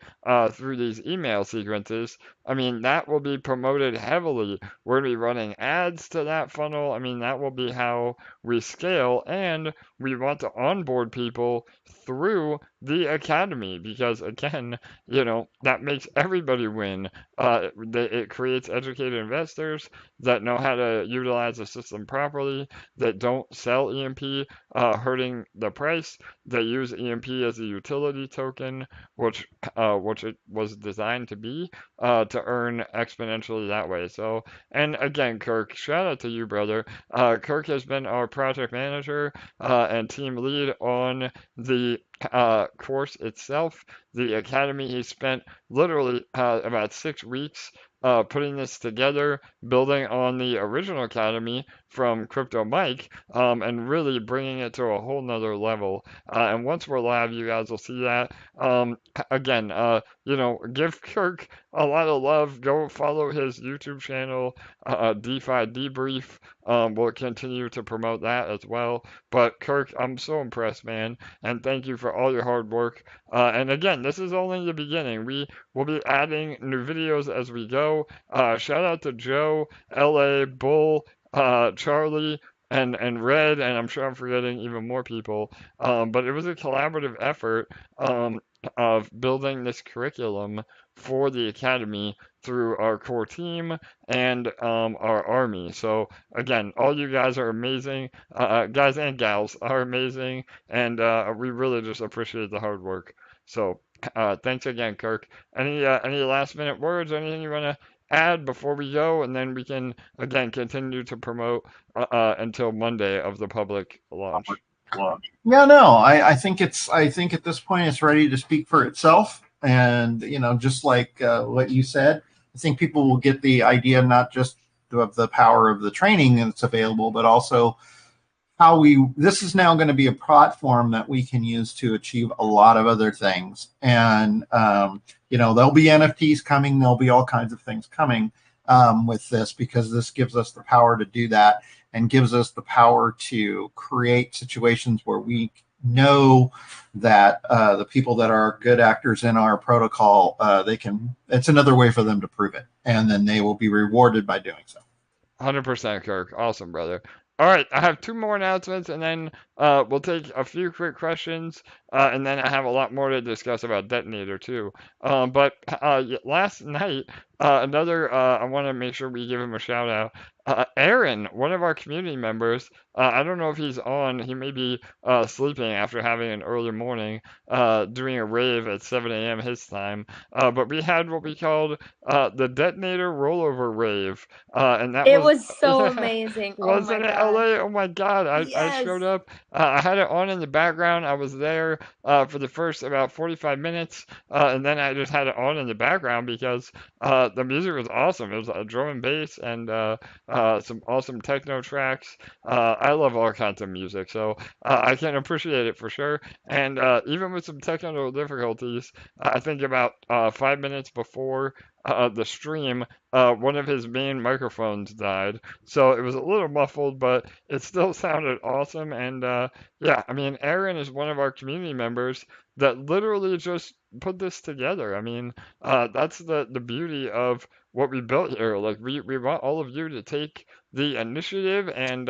through these email sequences, I mean, that will be promoted heavily. We're going to be running ads to that funnel. I mean, that will be how we scale, and we want to onboard people through the Academy because, again, that makes everybody win. It creates educated investors. investors that know how to utilize the system properly, that don't sell EMP, hurting the price. They use EMP as a utility token, which it was designed to be, to earn exponentially that way. So, and again, Kirk, shout out to you, brother. Kirk has been our project manager and team lead on the course itself, the academy. He spent literally about 6 weeks putting this together, building on the original academy from Crypto Mike, and really bringing it to a whole nother level. And once we're live, you guys will see that. Again, give Kirk a lot of love. Go follow his YouTube channel, DeFi Debrief. We'll continue to promote that as well. But Kirk, I'm so impressed, man, and thank you for all your hard work. And again, this is only the beginning. We will be adding new videos as we go. Shout out to Joe, LA, Bull, Charlie, and Red, and I'm sure I'm forgetting even more people. But it was a collaborative effort of building this curriculum for the academy through our core team and our army. So again, all you guys are amazing. Guys and gals are amazing, and we really just appreciate the hard work. So thanks again, Kirk. Any last minute words? Anything you want to add before we go, and then we can again continue to promote until Monday of the public launch. Yeah, no, I think at this point it's ready to speak for itself. And, just like what you said, I think people will get the idea not just of the power of the training that's available, but also how this is now going to be a platform that we can use to achieve a lot of other things. And, there'll be NFTs coming. There'll be all kinds of things coming with this, because this gives us the power to do that and gives us the power to create situations where we know that the people that are good actors in our protocol, it's another way for them to prove it, and then they will be rewarded by doing so. 100%, Kirk. Awesome, brother. All right, I have 2 more announcements, and then we'll take a few quick questions, and then I have a lot more to discuss about Detonator too. But last night, I want to make sure we give him a shout out. Aaron, one of our community members, I don't know if he's on. He may be sleeping after having an early morning, doing a rave at 7 a.m. his time. But we had what we called the Detonator Rollover Rave, and it was so amazing. Wasn't it, LA? Oh my God! I showed up. I had it on in the background. I was there for the first about 45 minutes, and then I just had it on in the background because the music was awesome. It was a drum and bass and some awesome techno tracks. I love all kinds of music, so I can appreciate it for sure. And even with some technical difficulties, I think about 5 minutes before the stream, one of his main microphones died. So it was a little muffled, but it still sounded awesome. And yeah, I mean, Aaron is one of our community members that literally just put this together. I mean, that's the beauty of what we built here. Like, we want all of you to take the initiative, and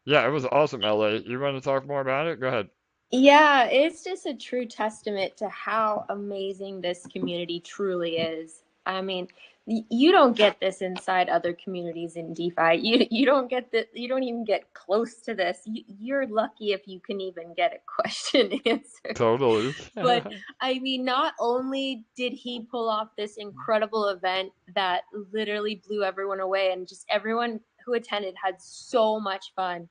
yeah, it was awesome, LA. You want to talk more about it? Go ahead. Yeah, it's just a true testament to how amazing this community truly is. I mean, you don't get this inside other communities in DeFi. You don't get that. You don't even get close to this. You're lucky if you can even get a question answered. Totally. But I mean, not only did he pull off this incredible event that literally blew everyone away, and just everyone who attended had so much fun,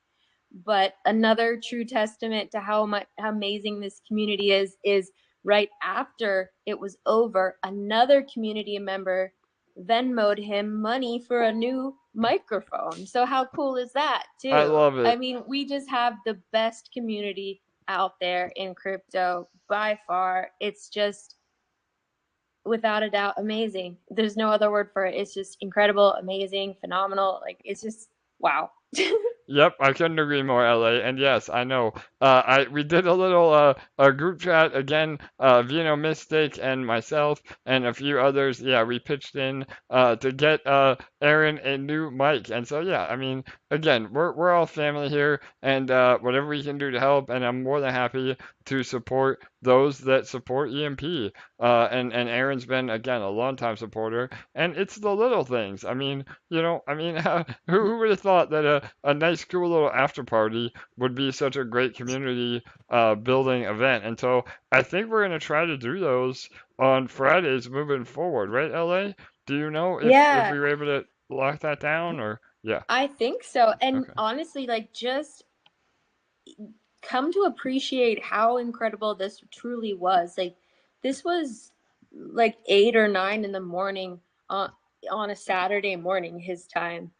but another true testament to how amazing this community is right after it was over, another community member Venmo'd him money for a new microphone. So how cool is that too? I love it. I mean, we just have the best community out there in crypto by far. It's just, without a doubt, amazing. There's no other word for it. It's just incredible, amazing, phenomenal. Like, it's just wow. Yep, I couldn't agree more, LA. And yes, I know. We did a little a group chat again. Vino Mystic and myself and a few others. Yeah, we pitched in to get Aaron a new mic. And so yeah, I mean, again, we're all family here, and whatever we can do to help, and I'm more than happy to support those that support EMP. And Aaron's been again a longtime supporter, and it's the little things. I mean, who would have thought that a nice, cool little after party would be such a great community building event? And so I think we're gonna try to do those on Fridays moving forward, right, LA? Do you know if Yeah, we were able to lock that down or yeah? I think so. And Okay. honestly, like, just come to appreciate how incredible this truly was. Like, this was like 8 or 9 in the morning on a Saturday morning, his time.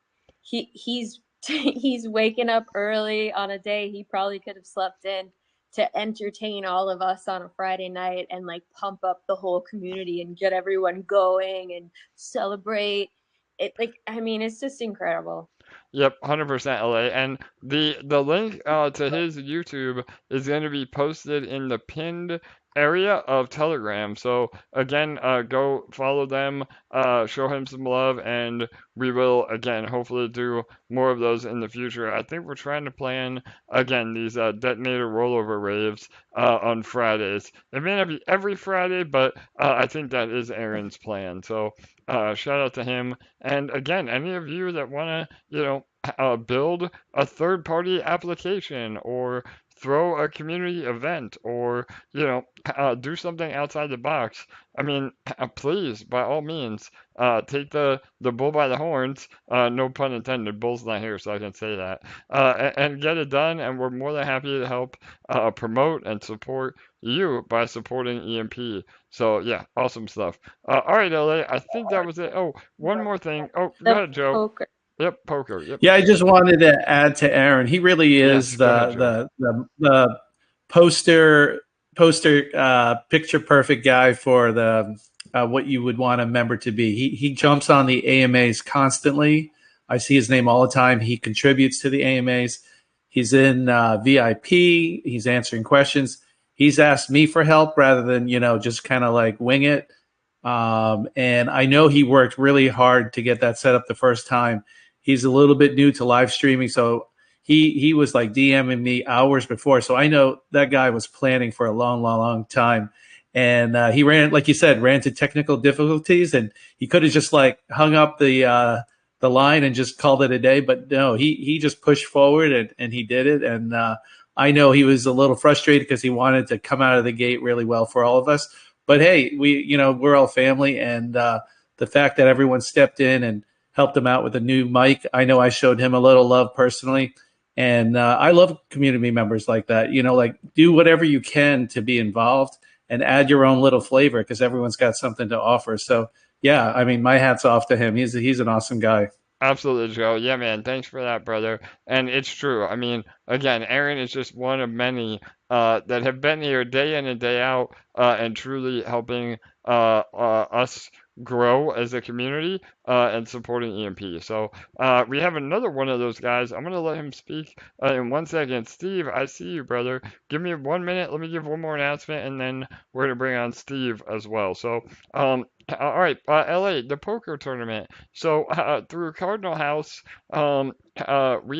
He's he's waking up early on a day he probably could have slept in to entertain all of us on a Friday night and like pump up the whole community and get everyone going and celebrate. It, like, I mean, it's just incredible. Yep, 100% LA. And the link to his YouTube is going to be posted in the pinned area of Telegram. So again, go follow them, show him some love, and we will again hopefully do more of those in the future. I think we're trying to plan again these detonator rollover raves on Fridays. It may not be every Friday, but I think that is Aaron's plan. So shout out to him. And again, any of you that want to, build a third party application or throw a community event or, do something outside the box, I mean, please, by all means, take the bull by the horns, no pun intended, bull's not here, so I can say that, and get it done. And we're more than happy to help promote and support you by supporting EMP. So yeah, awesome stuff. All right, LA, I think that was it. Oh, one more thing. Oh, go The ahead, Joe. poker. Yep, poker. Yep. Yeah, I just wanted to add to Aaron. He really Yes, is go ahead, Joe. the poster picture perfect guy for the what you would want a member to be. He jumps on the AMAs constantly. I see his name all the time. He contributes to the AMAs. He's in VIP. He's answering questions. He's asked me for help rather than just kind of like wing it. And I know he worked really hard to get that set up the first time. He's a little bit new to live streaming, so he was like DMing me hours before. So I know that guy was planning for a long time. And he ran, like you said, ran into technical difficulties, and he could have just like hung up the line and just called it a day. But no, he just pushed forward and he did it. And I know he was a little frustrated because he wanted to come out of the gate really well for all of us. But hey, we're all family, and the fact that everyone stepped in and helped him out with a new mic. I know I showed him a little love personally. And I love community members like that. Like do whatever you can to be involved and add your own little flavor because everyone's got something to offer. So yeah, I mean, my hat's off to him. He's an awesome guy. Absolutely, Joe. Yeah, man. Thanks for that, brother. And it's true. I mean, again, Aaron is just one of many that have been here day in and day out and truly helping us grow as a community and supporting EMP. So we have another one of those guys. I'm going to let him speak in 1 second. Steve, I see you, brother. Give me 1 minute. Let me give one more announcement, and then we're going to bring on Steve as well. So, all right, LA, the poker tournament. So through Cardinal House, we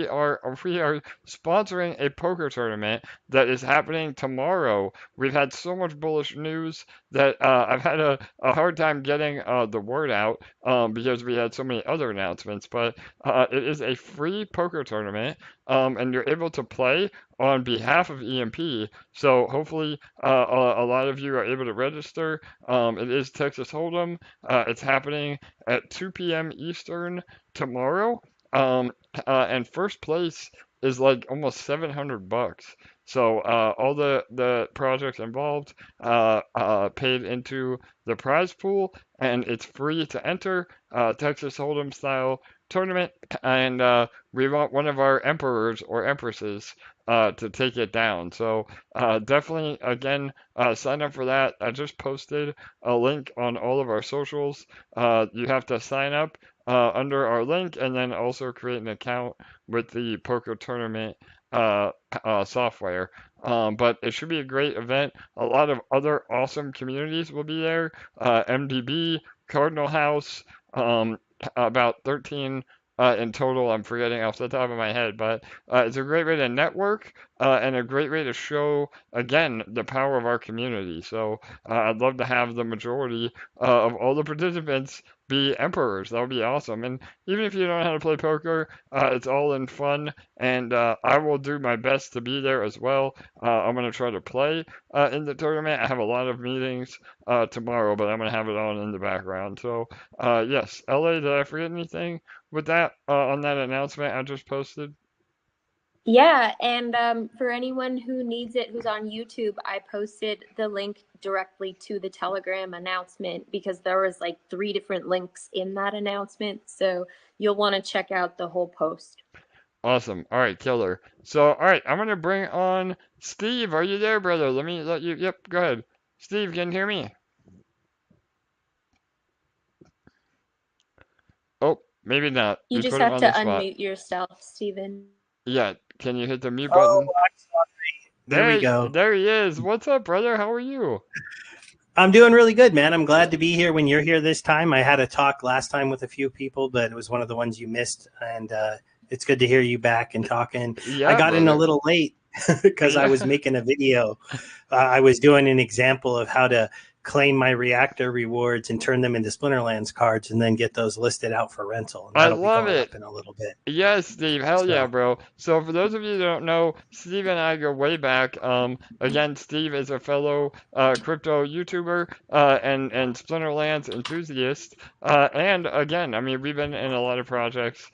are sponsoring a poker tournament that is happening tomorrow. We've had so much bullish news that I've had a hard time getting the word out because we had so many other announcements. But it is a free poker tournament, and you're able to play on behalf of EMP. So hopefully a lot of you are able to register. It is Texas Hold'em. It's happening at 2 p.m. Eastern tomorrow. And first place is like almost $700. So all the projects involved paid into the prize pool, and it's free to enter Texas Hold'em style tournament. And we want one of our emperors or empresses to take it down. So definitely, again, sign up for that. I just posted a link on all of our socials. You have to sign up under our link and then also create an account with the poker tournament software. But it should be a great event. A lot of other awesome communities will be there. MDB, Cardinal House, about 13 in total. I'm forgetting off the top of my head, but it's a great way to network and a great way to show, again, the power of our community. So I'd love to have the majority of all the participants be emperors. That would be awesome. And even if you don't know how to play poker, it's all in fun, and I will do my best to be there as well. I'm going to try to play in the tournament. I have a lot of meetings tomorrow, but I'm going to have it on in the background. So, yes, LA, did I forget anything with that on that announcement I just posted? Yeah, and for anyone who needs it, who's on YouTube, I posted the link directly to the Telegram announcement because there was like 3 different links in that announcement. So you'll want to check out the whole post. Awesome. All right, killer. So, all right, I'm going to bring on Steve. Are you there, brother? Let me let you. Yep, go ahead. Steve, can you hear me? Oh, maybe not. You We just put him have on to the spot. unmute yourself, Steven. Yeah, can you hit the mute Oh, button? I'm sorry. There we go. There he is. What's up, brother? How are you? I'm doing really good, man. I'm glad to be here when you're here this time. I had a talk last time with a few people, but it was one of the ones you missed, and it's good to hear you back and talking. Yeah, I got in a brother. little late because I was making a video. I was doing an example of how to claim my reactor rewards and turn them into Splinterlands cards and then get those listed out for rental. And I that'll be love going it. up in a little bit. Yes, Steve. Hell So- yeah, bro. So for those of you that don't know, Steve and I go way back. Again, Steve is a fellow crypto YouTuber and Splinterlands enthusiast. And again, I mean, we've been in a lot of projects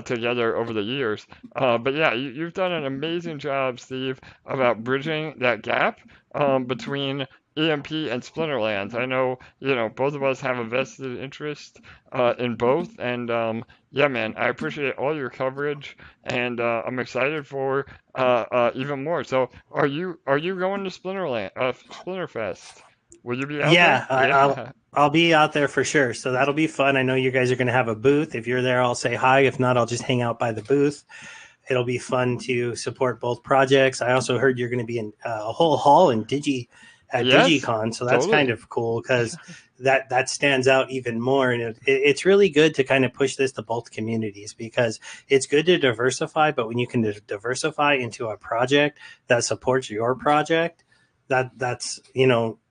together over the years. But yeah, you've done an amazing job, Steve, about bridging that gap between EMP and Splinterlands. I know, both of us have a vested interest in both, and yeah, man, I appreciate all your coverage, and I'm excited for even more. So, are you going to Splinterfest? Will you be out Yeah, there? Yeah. I'll be out there for sure. So that'll be fun. I know you guys are going to have a booth. If you're there, I'll say hi. If not, I'll just hang out by the booth. It'll be fun to support both projects. I also heard you're going to be in a whole hall in DigiCon, so that's totally. kind of cool because that stands out even more. And it's really good to kind of push this to both communities because it's good to diversify, but when you can diversify into a project that supports your project, that's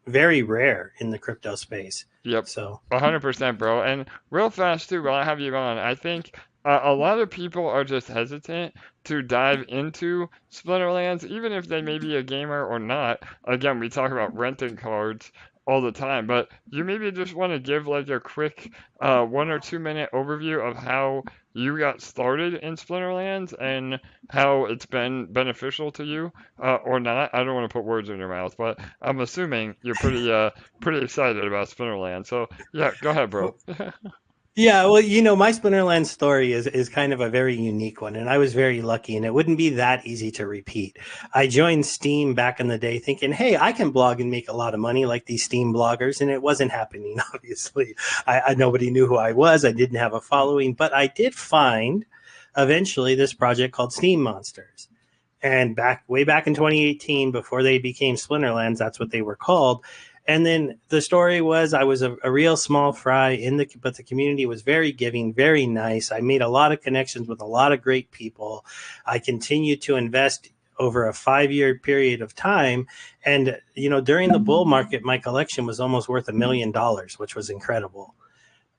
very rare in the crypto space. Yep. So 100%, bro. And real fast too, while I have you on, I think a lot of people are just hesitant to dive into Splinterlands, even if they may be a gamer or not. Again, we talk about renting cards all the time, but you maybe just want to give like a quick 1 or 2 minute overview of how you got started in Splinterlands and how it's been beneficial to you or not. I don't want to put words in your mouth, but I'm assuming you're pretty excited about Splinterlands. So yeah, go ahead, bro. yeah, well, my Splinterlands story is kind of a very unique one, and I was very lucky, and it wouldn't be that easy to repeat. I joined Steam back in the day thinking, hey, I can blog and make a lot of money like these Steam bloggers, and it wasn't happening, obviously. Nobody knew who I was. I didn't have a following, but I did find eventually this project called Steam Monsters. And way back in 2018, before they became Splinterlands, that's what they were called. And then the story was I was a real small fry but the community was very giving, very nice. I made a lot of connections with a lot of great people. I continued to invest over a 5-year period of time. And, during the bull market, my collection was almost worth $1 million, which was incredible.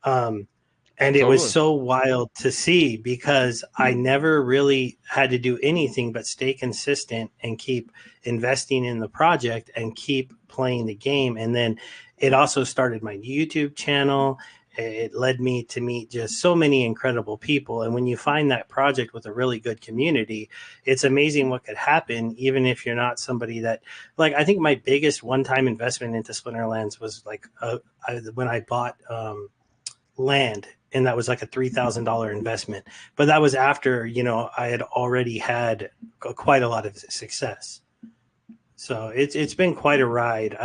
And it was so wild to see because I never really had to do anything but stay consistent and keep investing in the project and keep playing the game. And then it also started my YouTube channel. It led me to meet just so many incredible people. And when you find that project with a really good community, it's amazing what could happen, even if you're not somebody that, like, I think my biggest one-time investment into Splinterlands was like when I bought land. And that was like a $3,000 investment. But that was after, I had already had quite a lot of success. So it's been quite a ride.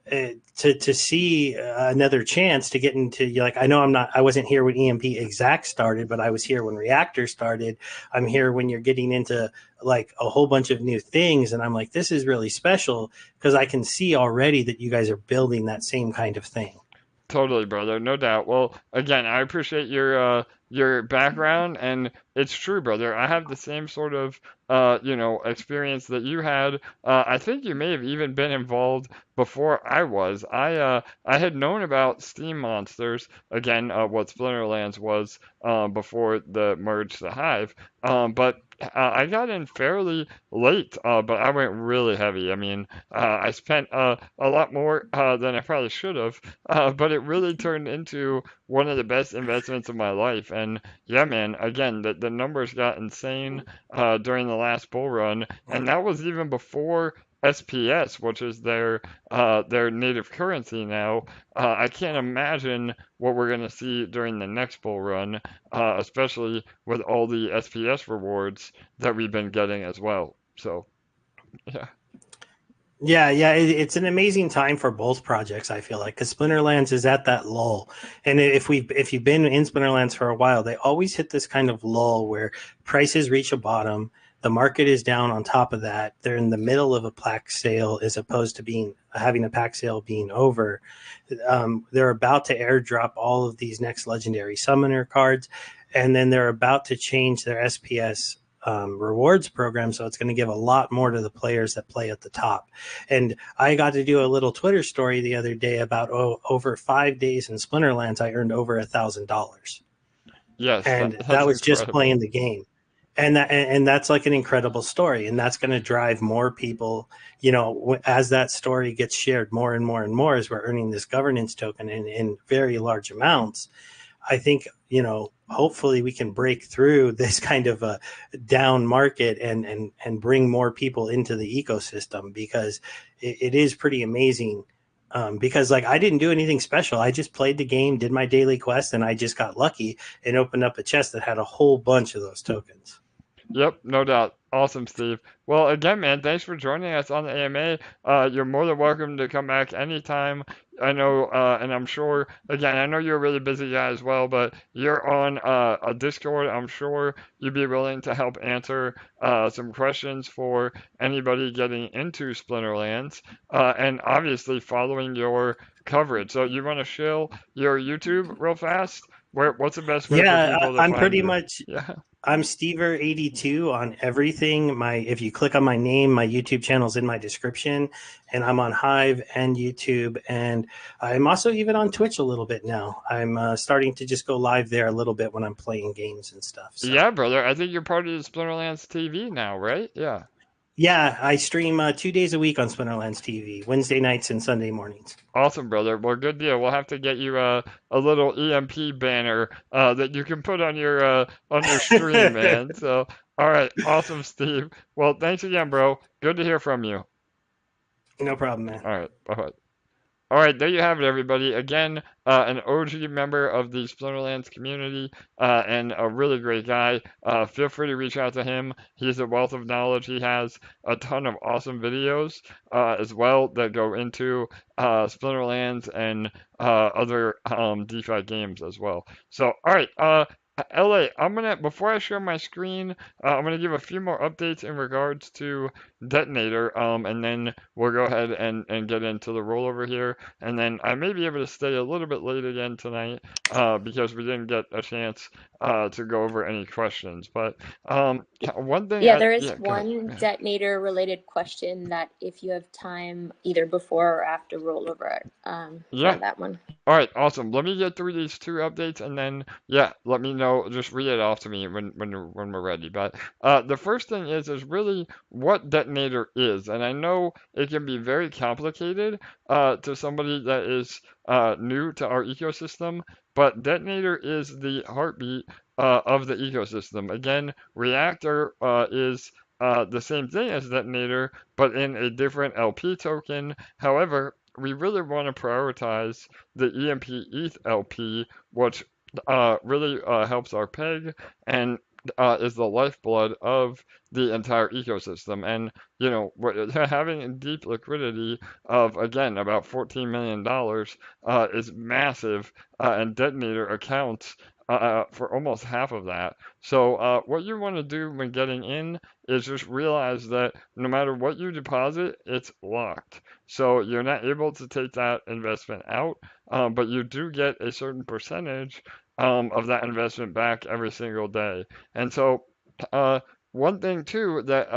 To see another chance to get into, I know I wasn't here when EMP Exact started, but I was here when Reactor started. I'm here when you're getting into like a whole bunch of new things. And I'm like, this is really special because I can see already that you guys are building that same kind of thing. Totally, brother. No doubt. Well, again, I appreciate your your background, and it's true, brother. I have the same sort of experience that you had. I think you may have even been involved before I was. I had known about Steam Monsters, again, what Splinterlands was before the merge to Hive, but I got in fairly late, but I went really heavy. I mean, I spent a lot more than I probably should have, but it really turned into one of the best investments of my life. And yeah, man, again, the numbers got insane during the last bull run, and that was even before SPS, which is their native currency now. I can't imagine what we're going to see during the next bull run, especially with all the SPS rewards that we've been getting as well. So, yeah. Yeah, it's an amazing time for both projects. I feel like because Splinterlands is at that lull, and if you've been in Splinterlands for a while, they always hit this kind of lull where prices reach a bottom, the market is down. On top of that, they're in the middle of a pack sale as opposed to having a pack sale being over. They're about to airdrop all of these next legendary summoner cards, and then they're about to change their SPS rewards program, so it's going to give a lot more to the players that play at the top. And I got to do a little Twitter story the other day about over 5 days in Splinterlands I earned over $1,000. Yes, and that's that was just incredible. playing the game. And that's like an incredible story, and that's going to drive more people, as that story gets shared more and more and more, as we're earning this governance token in very large amounts. I think, hopefully we can break through this kind of a down market and bring more people into the ecosystem, because it is pretty amazing. Because I didn't do anything special. I just played the game, did my daily quest, and I just got lucky and opened up a chest that had a whole bunch of those tokens. Yep, no doubt. Awesome, Steve. Well, again, man, thanks for joining us on the AMA. You're more than welcome to come back anytime. I know, and I'm sure, again, I know you're a really busy guy as well, but you're on a Discord. I'm sure you'd be willing to help answer some questions for anybody getting into Splinterlands, and obviously following your coverage. So you want to shill your YouTube real fast? What's the best way for Yeah, people to I'm find pretty you? much Yeah. I'm Stever82 on everything. If you click on my name, my YouTube channel's in my description, and I'm on Hive and YouTube, and I'm also even on Twitch a little bit now. I'm starting to just go live there a little bit when I'm playing games and stuff. So. Yeah, brother. I think you're part of the Splinterlands TV now, right? Yeah. Yeah, I stream 2 days a week on Splinterlands TV, Wednesday nights and Sunday mornings. Awesome, brother. Well, good deal. We'll have to get you a little EMP banner that you can put on your stream, man. So, all right, awesome, Steve. Well, thanks again, bro. Good to hear from you. No problem, man. All right, bye-bye. All right, there you have it, everybody. Again, an OG member of the Splinterlands community and a really great guy. Feel free to reach out to him. He's a wealth of knowledge. He has a ton of awesome videos as well that go into Splinterlands and other DeFi games as well. So, all right, LA, before I share my screen, I'm gonna give a few more updates in regards to Detonator, and then we'll go ahead and get into the rollover here, and then I may be able to stay a little bit late again tonight, because we didn't get a chance to go over any questions, but one thing. Yeah, there is one Detonator related question that if you have time, either before or after rollover, yeah, that one. All right, awesome. Let me get through these two updates, and then let me know. Just read it off to me when we're ready. But the first thing is really what Detonator is, and I know it can be very complicated to somebody that is new to our ecosystem. But Detonator is the heartbeat of the ecosystem. Again, Reactor is the same thing as Detonator, but in a different LP token. However, we really want to prioritize the EMP ETH LP, which really helps our peg and is the lifeblood of the entire ecosystem. And, having deep liquidity of, again, about $14 million is massive, and Detonator accounts for almost half of that. So what you want to do when getting in is just realize that no matter what you deposit, it's locked. So you're not able to take that investment out, but you do get a certain percentage of that investment back every single day. And so, one thing too that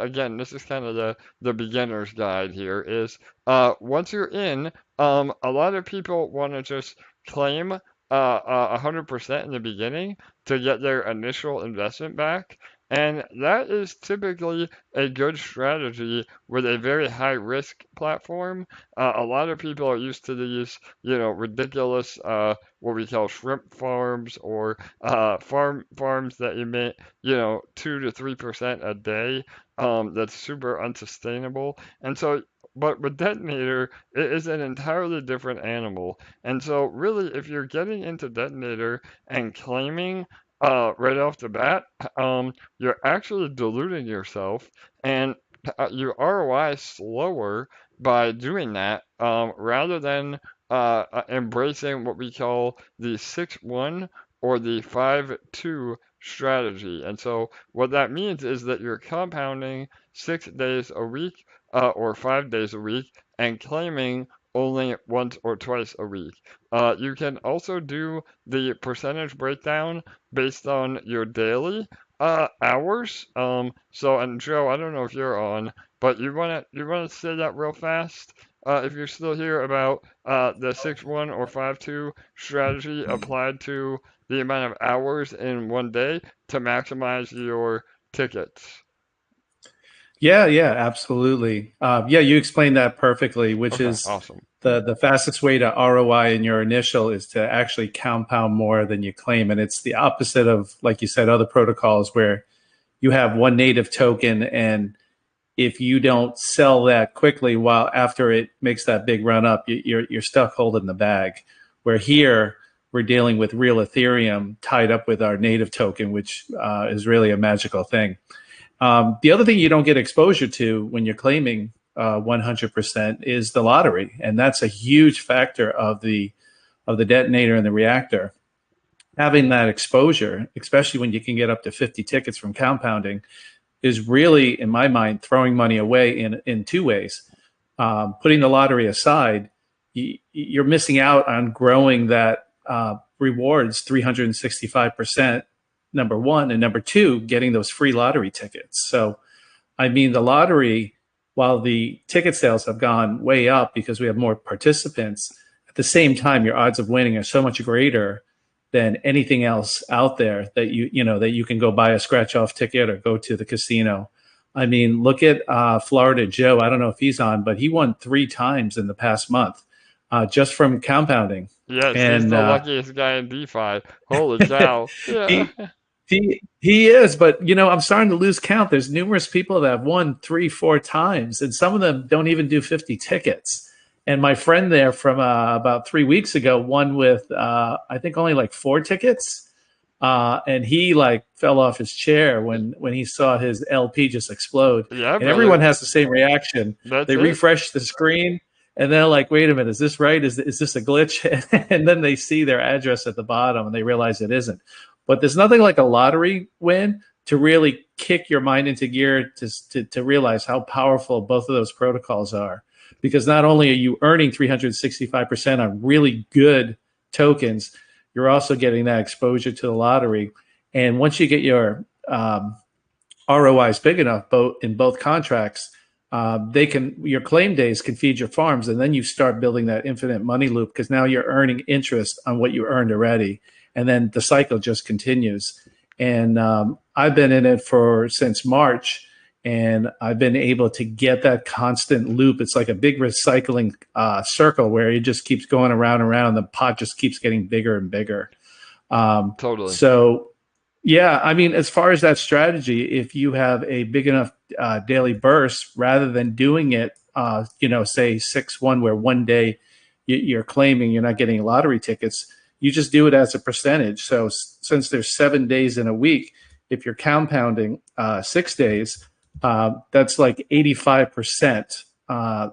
again, this is kind of the beginner's guide here is once you're in, a lot of people want to just claim 100% in the beginning to get their initial investment back. And that is typically a good strategy with a very high risk platform. A lot of people are used to these, ridiculous, what we call shrimp farms or farms that emit, 2 to 3% a day. That's super unsustainable. And so, but with Detonator, it is an entirely different animal. And so, really, if you're getting into Detonator and claiming right off the bat, you're actually diluting yourself, and your ROI is slower by doing that, rather than embracing what we call the 6-1 or the 5-2 strategy. And so what that means is that you're compounding 6 days a week, or 5 days a week, and claiming only once or twice a week. You can also do the percentage breakdown based on your daily hours. And Joe, I don't know if you're on, but you wanna say that real fast, if you're still here, about the 6-1 or 5-2 strategy applied to the amount of hours in one day to maximize your tickets. Yeah, absolutely. Yeah, you explained that perfectly, which is awesome. The fastest way to ROI in your initial is to actually compound more than you claim. And it's the opposite of, like you said, other protocols where you have one native token, and if you don't sell that quickly while after it makes that big run up, you're stuck holding the bag. Where here, we're dealing with real Ethereum tied up with our native token, which is really a magical thing. The other thing you don't get exposure to when you're claiming 100% is the lottery, and that's a huge factor of the detonator and the reactor. Having that exposure, especially when you can get up to 50 tickets from compounding, is really, in my mind, throwing money away in two ways. Putting the lottery aside, you're missing out on growing that rewards 365%. Number one, and number two, getting those free lottery tickets. So, I mean, the lottery, while the ticket sales have gone way up because we have more participants, at the same time, your odds of winning are so much greater than anything else out there that you can go buy a scratch off ticket or go to the casino. I mean, look at Florida Joe. I don't know if he's on, but he won 3 times in the past month just from compounding. Yes, and he's the luckiest guy in DeFi. Holy cow. Yeah. He is, but I'm starting to lose count. There's numerous people that have won 3-4 times, and some of them don't even do 50 tickets. And my friend there from about 3 weeks ago won with I think only like 4 tickets, and he fell off his chair when he saw his LP just explode. Yeah, and everyone has the same reaction. They refresh the screen, and they're like, "Wait a minute, is this right? Is this a glitch?" And then they see their address at the bottom, and they realize it isn't. But there's nothing like a lottery win to really kick your mind into gear to realize how powerful both of those protocols are. Because not only are you earning 365% on really good tokens, you're also getting that exposure to the lottery. And once you get your ROIs big enough, in both contracts, your claim days can feed your farms, and then you start building that infinite money loop because now you're earning interest on what you earned already. And then the cycle just continues. And I've been in it since March, and I've been able to get that constant loop. It's like a big recycling circle where it just keeps going around and around. The pot just keeps getting bigger and bigger. Totally. So, yeah, I mean, as far as that strategy, if you have a big enough daily burst, rather than doing it, say 6-1, where one day you're claiming you're not getting lottery tickets, you just do it as a percentage. So since there's 7 days in a week, if you're compounding 6 days, that's like 85%.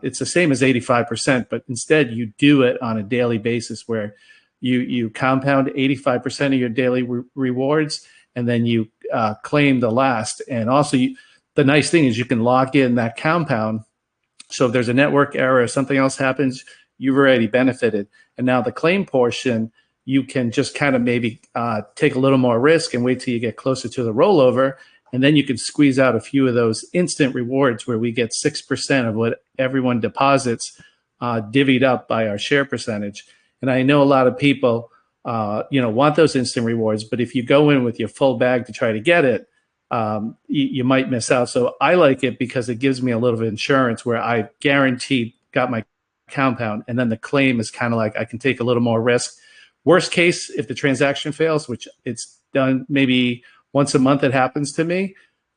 It's the same as 85%, but instead you do it on a daily basis where you compound 85% of your daily rewards, and then you claim the last. And also, the nice thing is you can lock in that compound. So if there's a network error or something else happens, you've already benefited. And now the claim portion, you can just kind of maybe take a little more risk and wait till you get closer to the rollover. And then you can squeeze out a few of those instant rewards where we get 6% of what everyone deposits divvied up by our share percentage. And I know a lot of people, want those instant rewards, but if you go in with your full bag to try to get it, you might miss out. So I like it because it gives me a little bit of insurance where I guaranteed got my compound, and then the claim is kind of like I can take a little more risk. Worst case, if the transaction fails, which it's done maybe once a month, it happens to me,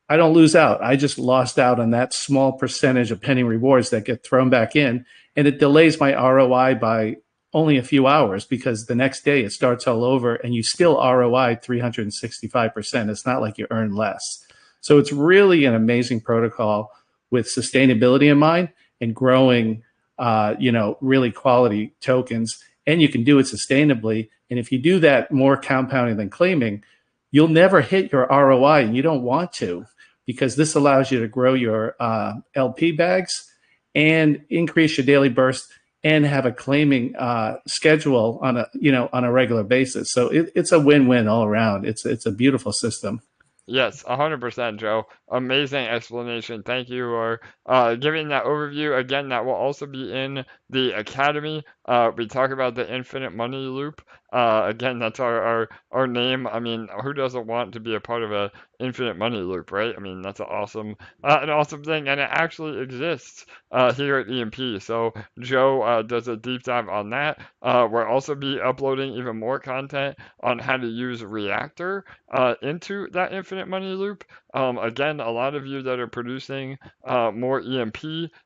I don't lose out. I just lost out on that small percentage of pending rewards that get thrown back in, and it delays my ROI by only a few hours because the next day it starts all over and you still ROI 365%. It's not like you earn less. So it's really an amazing protocol with sustainability in mind and growing, really quality tokens. And you can do it sustainably. And if you do that more compounding than claiming, you'll never hit your ROI, and you don't want to, because this allows you to grow your LP bags and increase your daily burst and have a claiming schedule on a regular basis. So it's a win-win all around. It's a beautiful system. Yes, 100%, Joe. Amazing explanation. Thank you for giving that overview. Again, that will also be in the Academy. We talk about the infinite money loop. Again, that's our name. I mean, who doesn't want to be a part of a infinite money loop, right? I mean, that's an awesome thing, and it actually exists here at EMP. So Joe does a deep dive on that. We'll also be uploading even more content on how to use Reactor into that infinite money loop. Again, a lot of you that are producing more EMP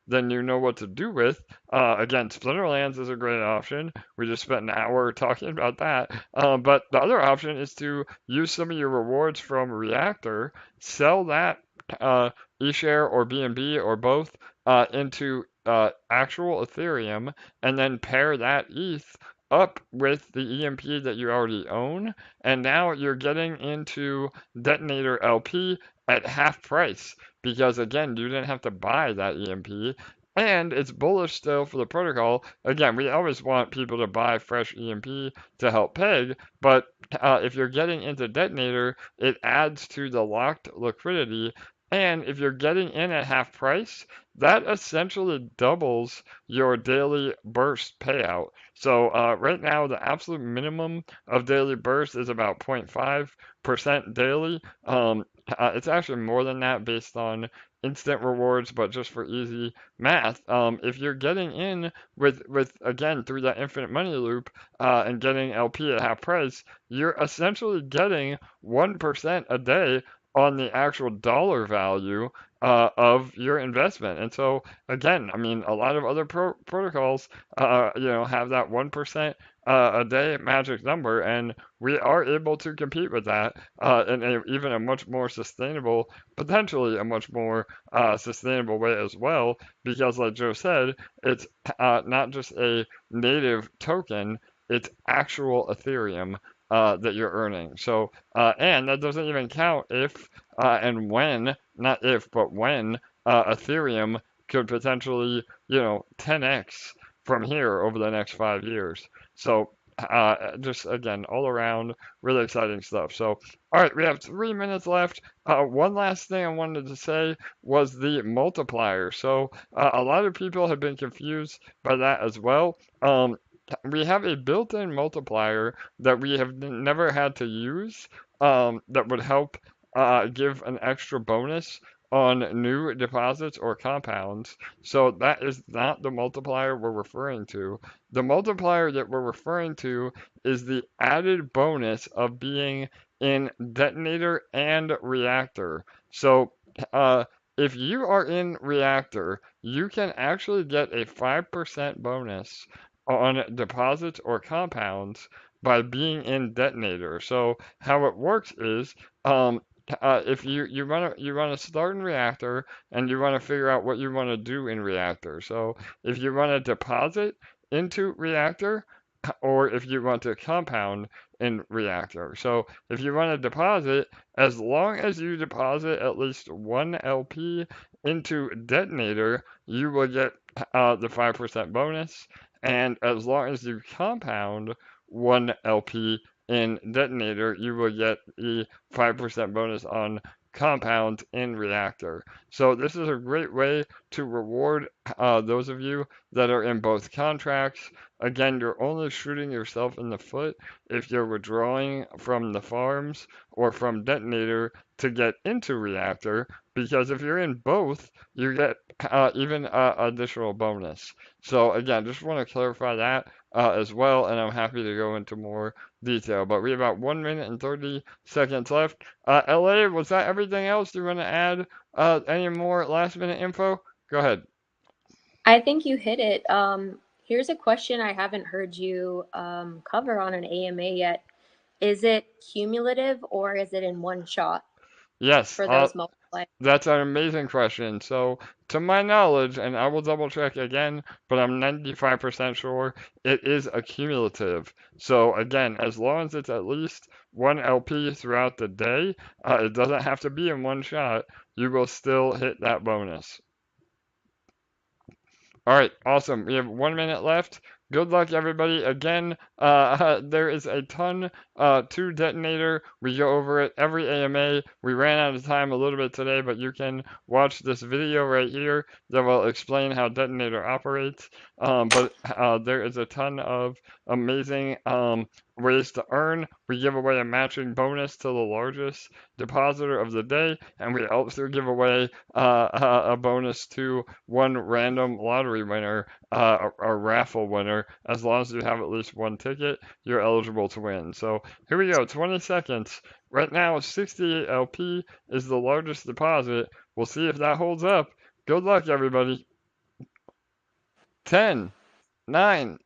than you know what to do with. Again, Splinterlands is a great option. We just spent an hour talking about that. But the other option is to use some of your rewards from Reactor, sell that eShare or BNB or both into actual Ethereum, and then pair that ETH up with the EMP that you already own, and now you're getting into Detonator LP at half price because, again, you didn't have to buy that EMP. And it's bullish still for the protocol. Again, we always want people to buy fresh EMP to help peg, but if you're getting into Detonator, it adds to the locked liquidity. And if you're getting in at half price, that essentially doubles your daily burst payout. So right now, the absolute minimum of daily burst is about 0.5% daily. It's actually more than that based on instant rewards, but just for easy math, if you're getting in with again through that infinite money loop and getting LP at half price, you're essentially getting 1% a day on the actual dollar value of your investment. And so again, I mean, a lot of other protocols, have that 1% a day magic number, and we are able to compete with that in even a much more sustainable, potentially a much more sustainable way as well, because like Joe said, it's not just a native token, it's actual Ethereum that you're earning. So, and that doesn't even count if and when, not if, but when Ethereum could potentially, 10x from here over the next 5 years. So, just again, all around, really exciting stuff. So, all right, we have 3 minutes left. One last thing I wanted to say was the multiplier. So, a lot of people have been confused by that as well. We have a built-in multiplier that we have never had to use that would help give an extra bonus on new deposits or compounds. So that is not the multiplier we're referring to. The multiplier that we're referring to is the added bonus of being in Detonator and Reactor. So if you are in Reactor, you can actually get a 5% bonus on deposits or compounds by being in Detonator. So how it works is if you want to start in Reactor and you want to figure out what you want to do in Reactor. So if you want to deposit into Reactor, or if you want to compound in Reactor. So if you want to deposit, as long as you deposit at least 1 LP into Detonator, you will get the 5% bonus. And as long as you compound 1 LP in Detonator, you will get the 5% bonus on compound in Reactor. So this is a great way to reward those of you that are in both contracts. Again, you're only shooting yourself in the foot if you're withdrawing from the farms or from Detonator to get into Reactor, because if you're in both, you get even additional bonus. So again, just want to clarify that as well, and I'm happy to go into more detail. But we have about 1 minute and 30 seconds left. LA, was that everything else? Do you want to add any more last minute info? Go ahead. I think you hit it. Here's a question I haven't heard you cover on an AMA yet. Is it cumulative or is it in one shot Yes, for those multipliers? that's an amazing question. So, to my knowledge, and I will double check again, but I'm 95% sure it is a cumulative. So, again, as long as it's at least 1 LP throughout the day, it doesn't have to be in one shot, you will still hit that bonus. All right, awesome. We have 1 minute left. Good luck, everybody. Again, there is a ton to Detonator. We go over it every AMA. We ran out of time a little bit today, but you can watch this video right here that will explain how Detonator operates. But there is a ton of amazing ways to earn. We give away a matching bonus to the largest depositor of the day, and we also give away a bonus to one random lottery winner, a raffle winner. As long as you have at least one ticket, you're eligible to win. So here we go, 20 seconds. Right now, 68 LP is the largest deposit. We'll see if that holds up. Good luck, everybody. 10, 9,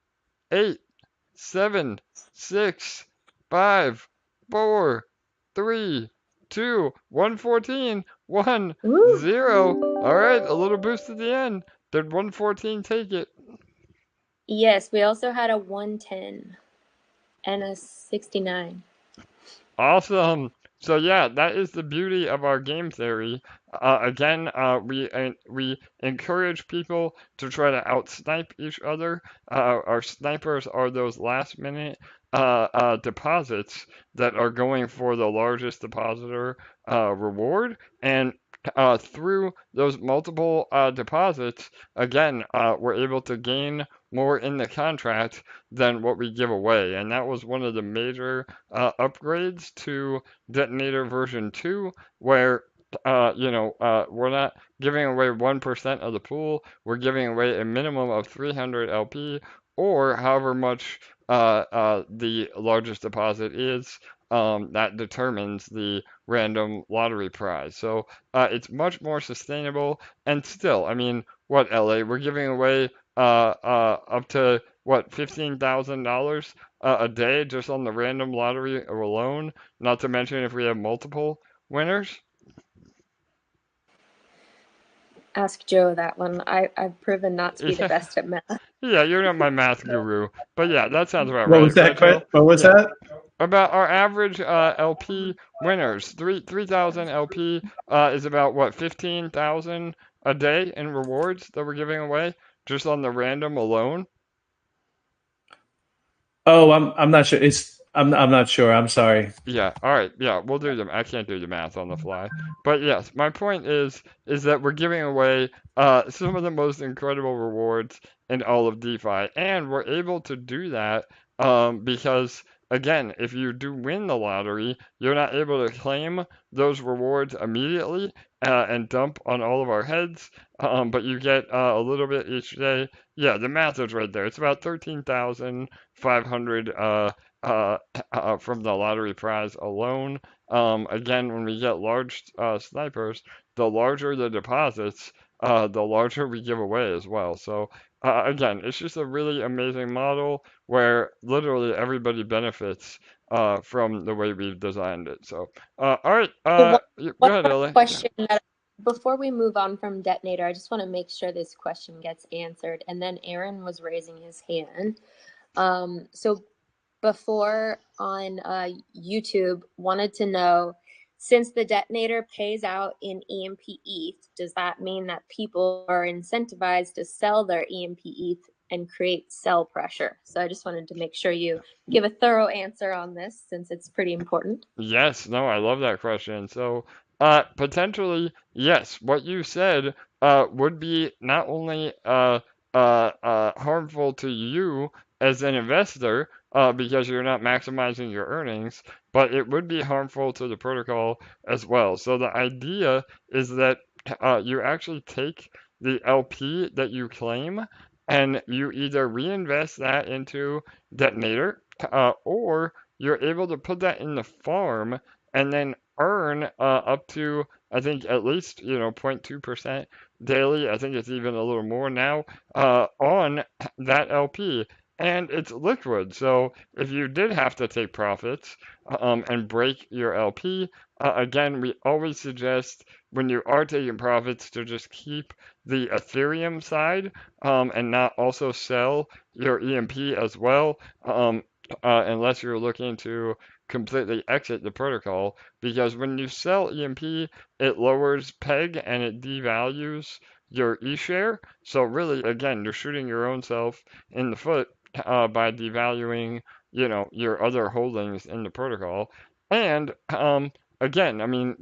8, 7, 6, 5, 4, 3, 2, 114, 1, 0. All right, a little boost at the end. Did 114 take it? Yes, we also had a 110 and a 69. Awesome. So yeah, that is the beauty of our game theory. Again, we encourage people to try to outsnipe each other. Our snipers are those last minute deposits that are going for the largest depositor reward, and through those multiple deposits, again, we're able to gain more in the contract than what we give away. And that was one of the major upgrades to Detonator version 2, where we're not giving away 1% of the pool. We're giving away a minimum of 300 LP, or however much the largest deposit is. That determines the random lottery prize. So it's much more sustainable. And still, I mean, what, LA? We're giving away up to what, $15,000 a day just on the random lottery alone. Not to mention if we have multiple winners. Ask Joe that one. I've proven not to be the best at math. Yeah, you're not my math guru, but yeah, that sounds about What right. was that? What was that? About our average LP winners, 3,000 LP is about what, 15,000 a day in rewards that we're giving away just on the random alone. Oh, I'm not sure. I'm not sure. I'm sorry. Yeah. All right. Yeah, we'll do them. I can't do the math on the fly, but yes, my point is that we're giving away some of the most incredible rewards in all of DeFi, and we're able to do that because, again, if you do win the lottery, you're not able to claim those rewards immediately and dump on all of our heads, but you get a little bit each day. Yeah, the math is right there. It's about 13,500 from the lottery prize alone. Again, when we get large snipers, the larger the deposits, the larger we give away as well. So again, it's just a really amazing model where literally everybody benefits from the way we've designed it. So, all right, go ahead, Ellie. Question that before we move on from Detonator, I just want to make sure this question gets answered. And then Aaron was raising his hand. So before on YouTube, wanted to know, since the Detonator pays out in EMP ETH, does that mean that people are incentivized to sell their EMP ETH and create sell pressure? So I just wanted to make sure you give a thorough answer on this, since it's pretty important. Yes, no, I love that question. So, potentially, yes, what you said would be not only harmful to you as an investor because you're not maximizing your earnings, but it would be harmful to the protocol as well. So the idea is that you actually take the LP that you claim and you either reinvest that into Detonator or you're able to put that in the farm and then earn up to, I think, at least 0.2% daily. I think it's even a little more now on that LP. And it's liquid. So if you did have to take profits and break your LP, again, we always suggest when you are taking profits to just keep the Ethereum side and not also sell your EMP as well. Unless you're looking to completely exit the protocol, because when you sell EMP, it lowers PEG and it devalues your eShare. So really, again, you're shooting your own self in the foot by devaluing, your other holdings in the protocol. And again, I mean,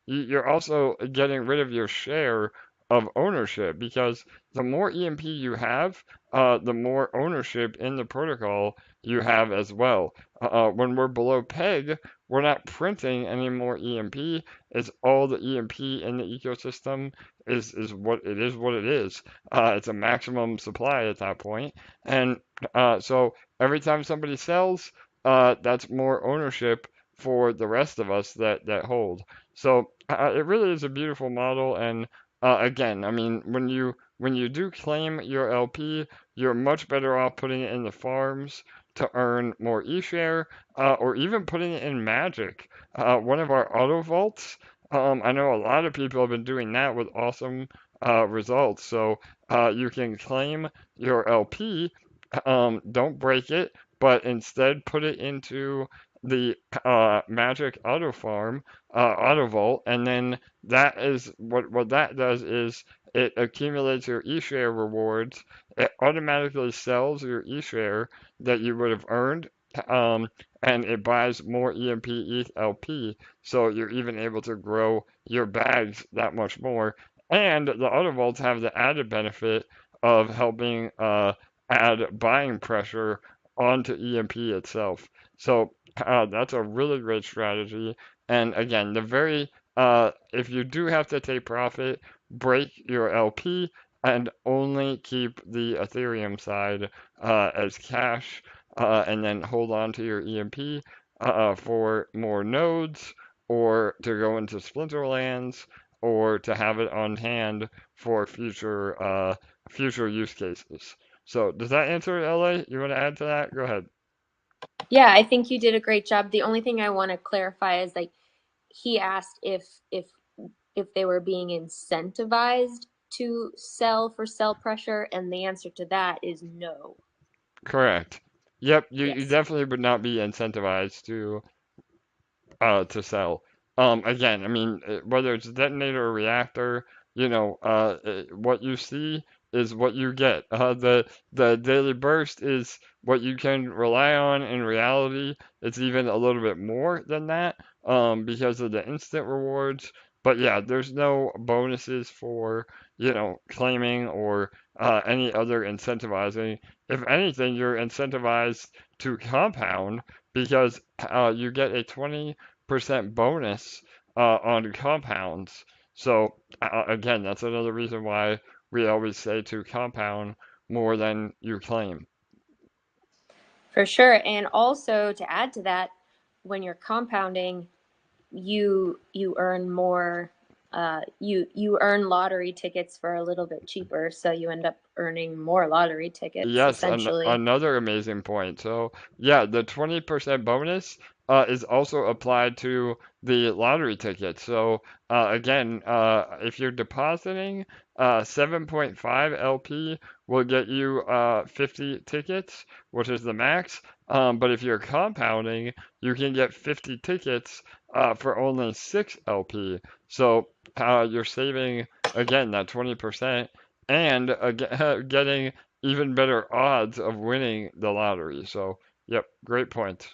you're also getting rid of your share of ownership because the more EMP you have, the more ownership in the protocol you have as well. When we're below PEG, we're not printing any more EMP. It's all the EMP in the ecosystem is what it is. What it is. It's a maximum supply at that point, and so every time somebody sells, that's more ownership for the rest of us that hold. So it really is a beautiful model, and again, I mean, when you do claim your LP, you're much better off putting it in the farms to earn more eShare, or even putting it in Magic. One of our auto vaults, I know a lot of people have been doing that with awesome results. So you can claim your LP, don't break it, but instead put it into the Magic Auto Farm, Auto Vault, and then that is what that does is it accumulates your eShare rewards. It automatically sells your eShare that you would have earned, and it buys more EMP ETH LP, so you're even able to grow your bags that much more. And the auto vaults have the added benefit of helping add buying pressure onto EMP itself. So that's a really great strategy. And again, if you do have to take profit, break your LP and only keep the Ethereum side as cash, and then hold on to your EMP for more nodes, or to go into Splinterlands, or to have it on hand for future use cases. So does that answer it, LA? You want to add to that? Go ahead. Yeah, I think you did a great job. The only thing I want to clarify is, like, he asked if they were being incentivized to sell for sell pressure, and the answer to that is no. Correct. Yep, you Yes. definitely would not be incentivized to sell. Again, I mean, whether it's detonator or reactor, what you see is what you get. The daily burst is what you can rely on. In reality, it's even a little bit more than that, because of the instant rewards. But yeah, there's no bonuses for, claiming or any other incentivizing. If anything, you're incentivized to compound because you get a 20% bonus on compounds. So again, that's another reason why we always say to compound more than you claim. For sure. And also, to add to that, when you're compounding, you earn more. You earn lottery tickets for a little bit cheaper, so you end up earning more lottery tickets, Yes, essentially. another amazing point. So yeah, the 20% bonus is also applied to the lottery tickets. So again, if you're depositing 7.5 LP will get you 50 tickets, which is the max. But if you're compounding, you can get 50 tickets for only 6 LP. So you're saving again that 20% and getting even better odds of winning the lottery. So, yep, great point.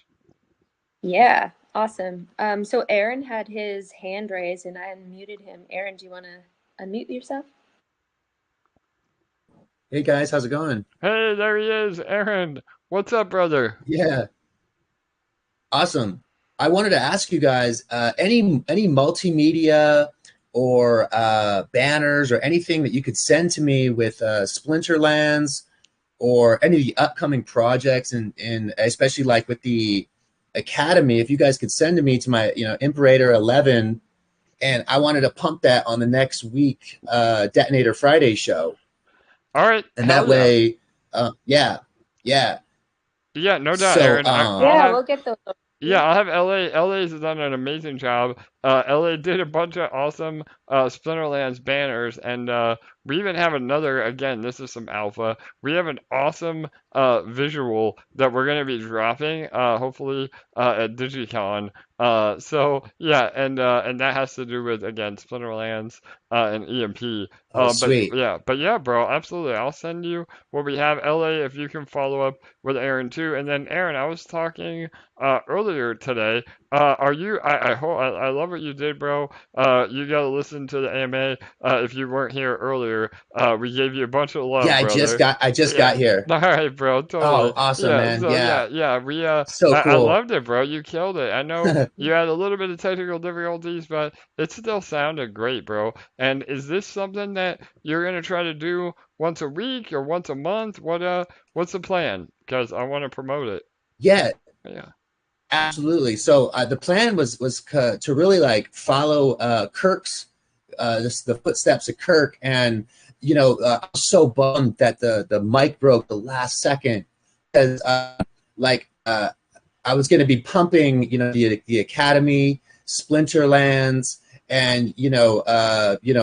Yeah, awesome. So Aaron had his hand raised and I unmuted him. Aaron, do you want to unmute yourself? Hey guys, how's it going? Hey, there he is, Aaron. What's up, brother? Yeah, awesome. I wanted to ask you guys, any multimedia or banners or anything that you could send to me with Splinterlands or any of the upcoming projects, and especially like with the Academy, if you guys could send to me to my Imperator 11, and I wanted to pump that on the next week Detonator Friday show. All right, and that way, yeah, no doubt, So, Aaron. We'll get those. Yeah, I'll have LA. LA's done an amazing job. LA did a bunch of awesome Splinterlands banners, and we even have another. Again, this is some alpha. We have an awesome visual that we're going to be dropping, hopefully at DigiCon. So yeah, and that has to do with, again, Splinterlands and EMP. Sweet. But yeah, bro, absolutely. I'll send you what we have. LA, if you can follow up with Aaron too, and then Aaron, I was talking earlier today. Are you? I love what you did, bro. You got to listen to the AMA. If you weren't here earlier, we gave you a bunch of love. Yeah, I just got here. All right, bro. Totally. Oh, awesome, man. So, yeah. We so cool. I loved it, bro. You killed it. I know you had a little bit of technical difficulties, but it still sounded great, bro. And is this something that you're gonna try to do once a week or once a month? What's the plan? Because I want to promote it. Yeah. Absolutely. So the plan was to really like follow Kirk's the footsteps of Kirk, and I was so bummed that the mic broke the last second, because I was going to be pumping the Academy, Splinterlands, and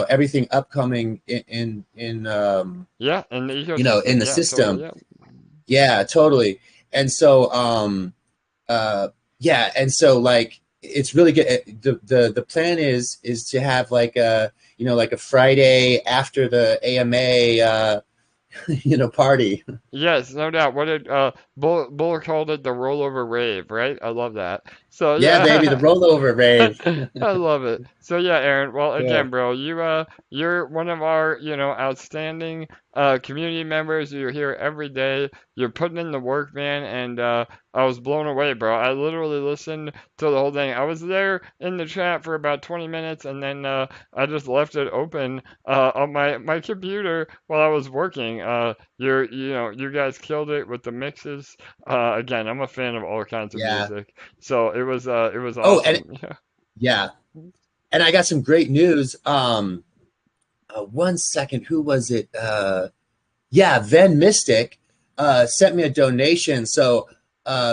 everything upcoming in in the in the system. Totally, yeah, totally. And so and so like it's really good. The plan is to have like a Friday after the AMA party. Yes, no doubt. What did Buller called it, the rollover rave, right? I love that. So yeah, baby, the rollover rave. I love it. So yeah, Aaron. Well, again, bro, you're one of our outstanding community members. You're here every day. You're putting in the work, man, and I was blown away, bro. I literally listened to the whole thing. I was there in the chat for about 20 minutes, and then I just left it open on my computer while I was working. You guys killed it with the mixes. Again, I'm a fan of all kinds of music, so it was awesome. Oh, and and I got some great news. 1 second, who was it? Ven Mystic sent me a donation. So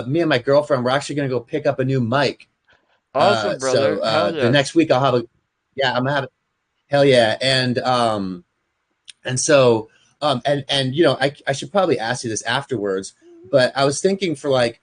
me and my girlfriend, we're actually going to go pick up a new mic. Awesome, brother. So the next week I'll have I'm gonna have it. Hell yeah. And so I should probably ask you this afterwards, but I was thinking for like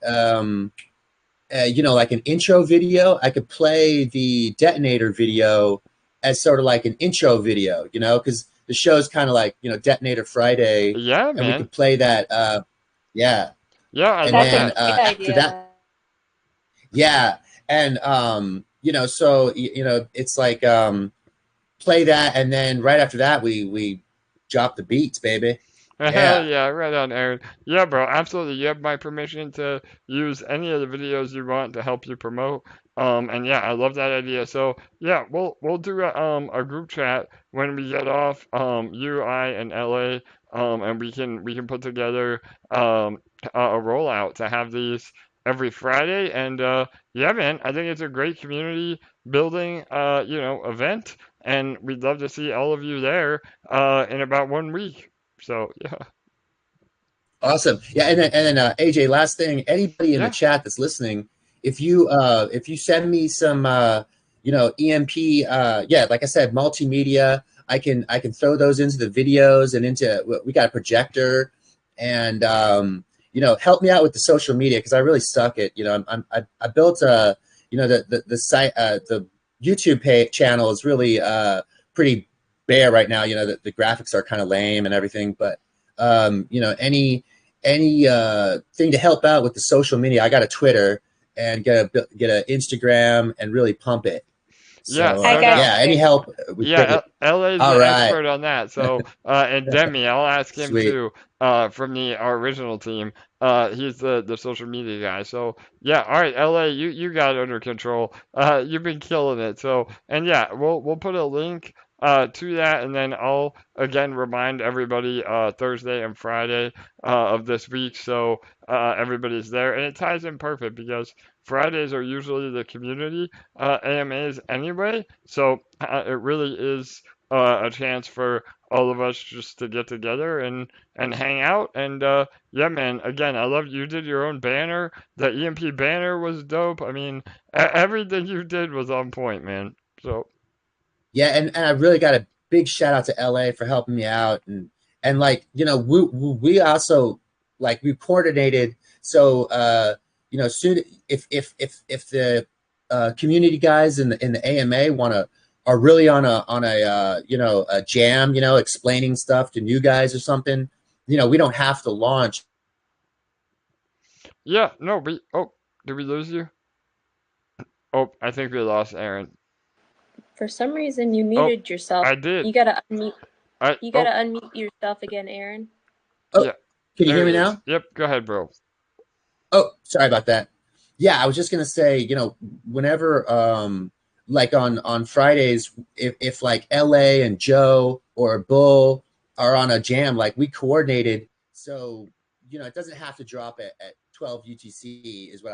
like an intro video, I could play the Detonator video as sort of like an intro video, because the show's kind of like, Detonator Friday. Yeah, and man. we could play that. Yeah, and then after that. Yeah. And, so, it's like play that. And then right after that, we drop the beats, baby. Yeah, right on, Aaron. Yeah, bro, absolutely. You have my permission to use any of the videos you want to help you promote. And yeah, I love that idea. So yeah, we'll do a group chat when we get off, you, I, and LA, and we can put together a rollout to have these every Friday. And yeah, man, I think it's a great community building event, and we'd love to see all of you there in about 1 week. So yeah. Awesome. Yeah, and then AJ, last thing, anybody in the chat that's listening, if you send me some EMP like I said, multimedia, I can throw those into the videos and into, we got a projector, and help me out with the social media, because I really suck at I built the site, the YouTube channel is really pretty bare right now. The graphics are kind of lame and everything, but any thing to help out with the social media, I got a Twitter and get an Instagram and really pump it. So Yeah, no doubt. yeah, any help would Yeah, LA's all the right. expert on that. So, and Demi, I'll ask him Sweet. too, from our original team. He's the social media guy. So, yeah, all right, LA, you got it under control. You've been killing it. So, and yeah, we'll put a link to that, and then I'll again remind everybody Thursday and Friday of this week, so everybody's there, and it ties in perfect because Fridays are usually the community AMAs anyway, so it really is a chance for all of us just to get together and hang out. And yeah, man, again, I love you did your own banner. The EMP banner was dope. I mean, everything you did was on point, man. So yeah, and I really got a big shout out to LA for helping me out, and like we also like we coordinated. So soon if the community guys in the AMA are really on a jam, explaining stuff to new guys or something, we don't have to launch. yeah, no, did we lose you? Oh, I think we lost Aaron. For some reason, you muted yourself. I did. You gotta unmute. You gotta unmute yourself again, Aaron. Oh, yeah. Can you hear me now? Yep, go ahead, bro. Oh, sorry about that. Yeah, I was just gonna say, whenever like on Fridays, if like LA and Joe or Bull are on a jam, like we coordinated, so it doesn't have to drop at 12 UTC is what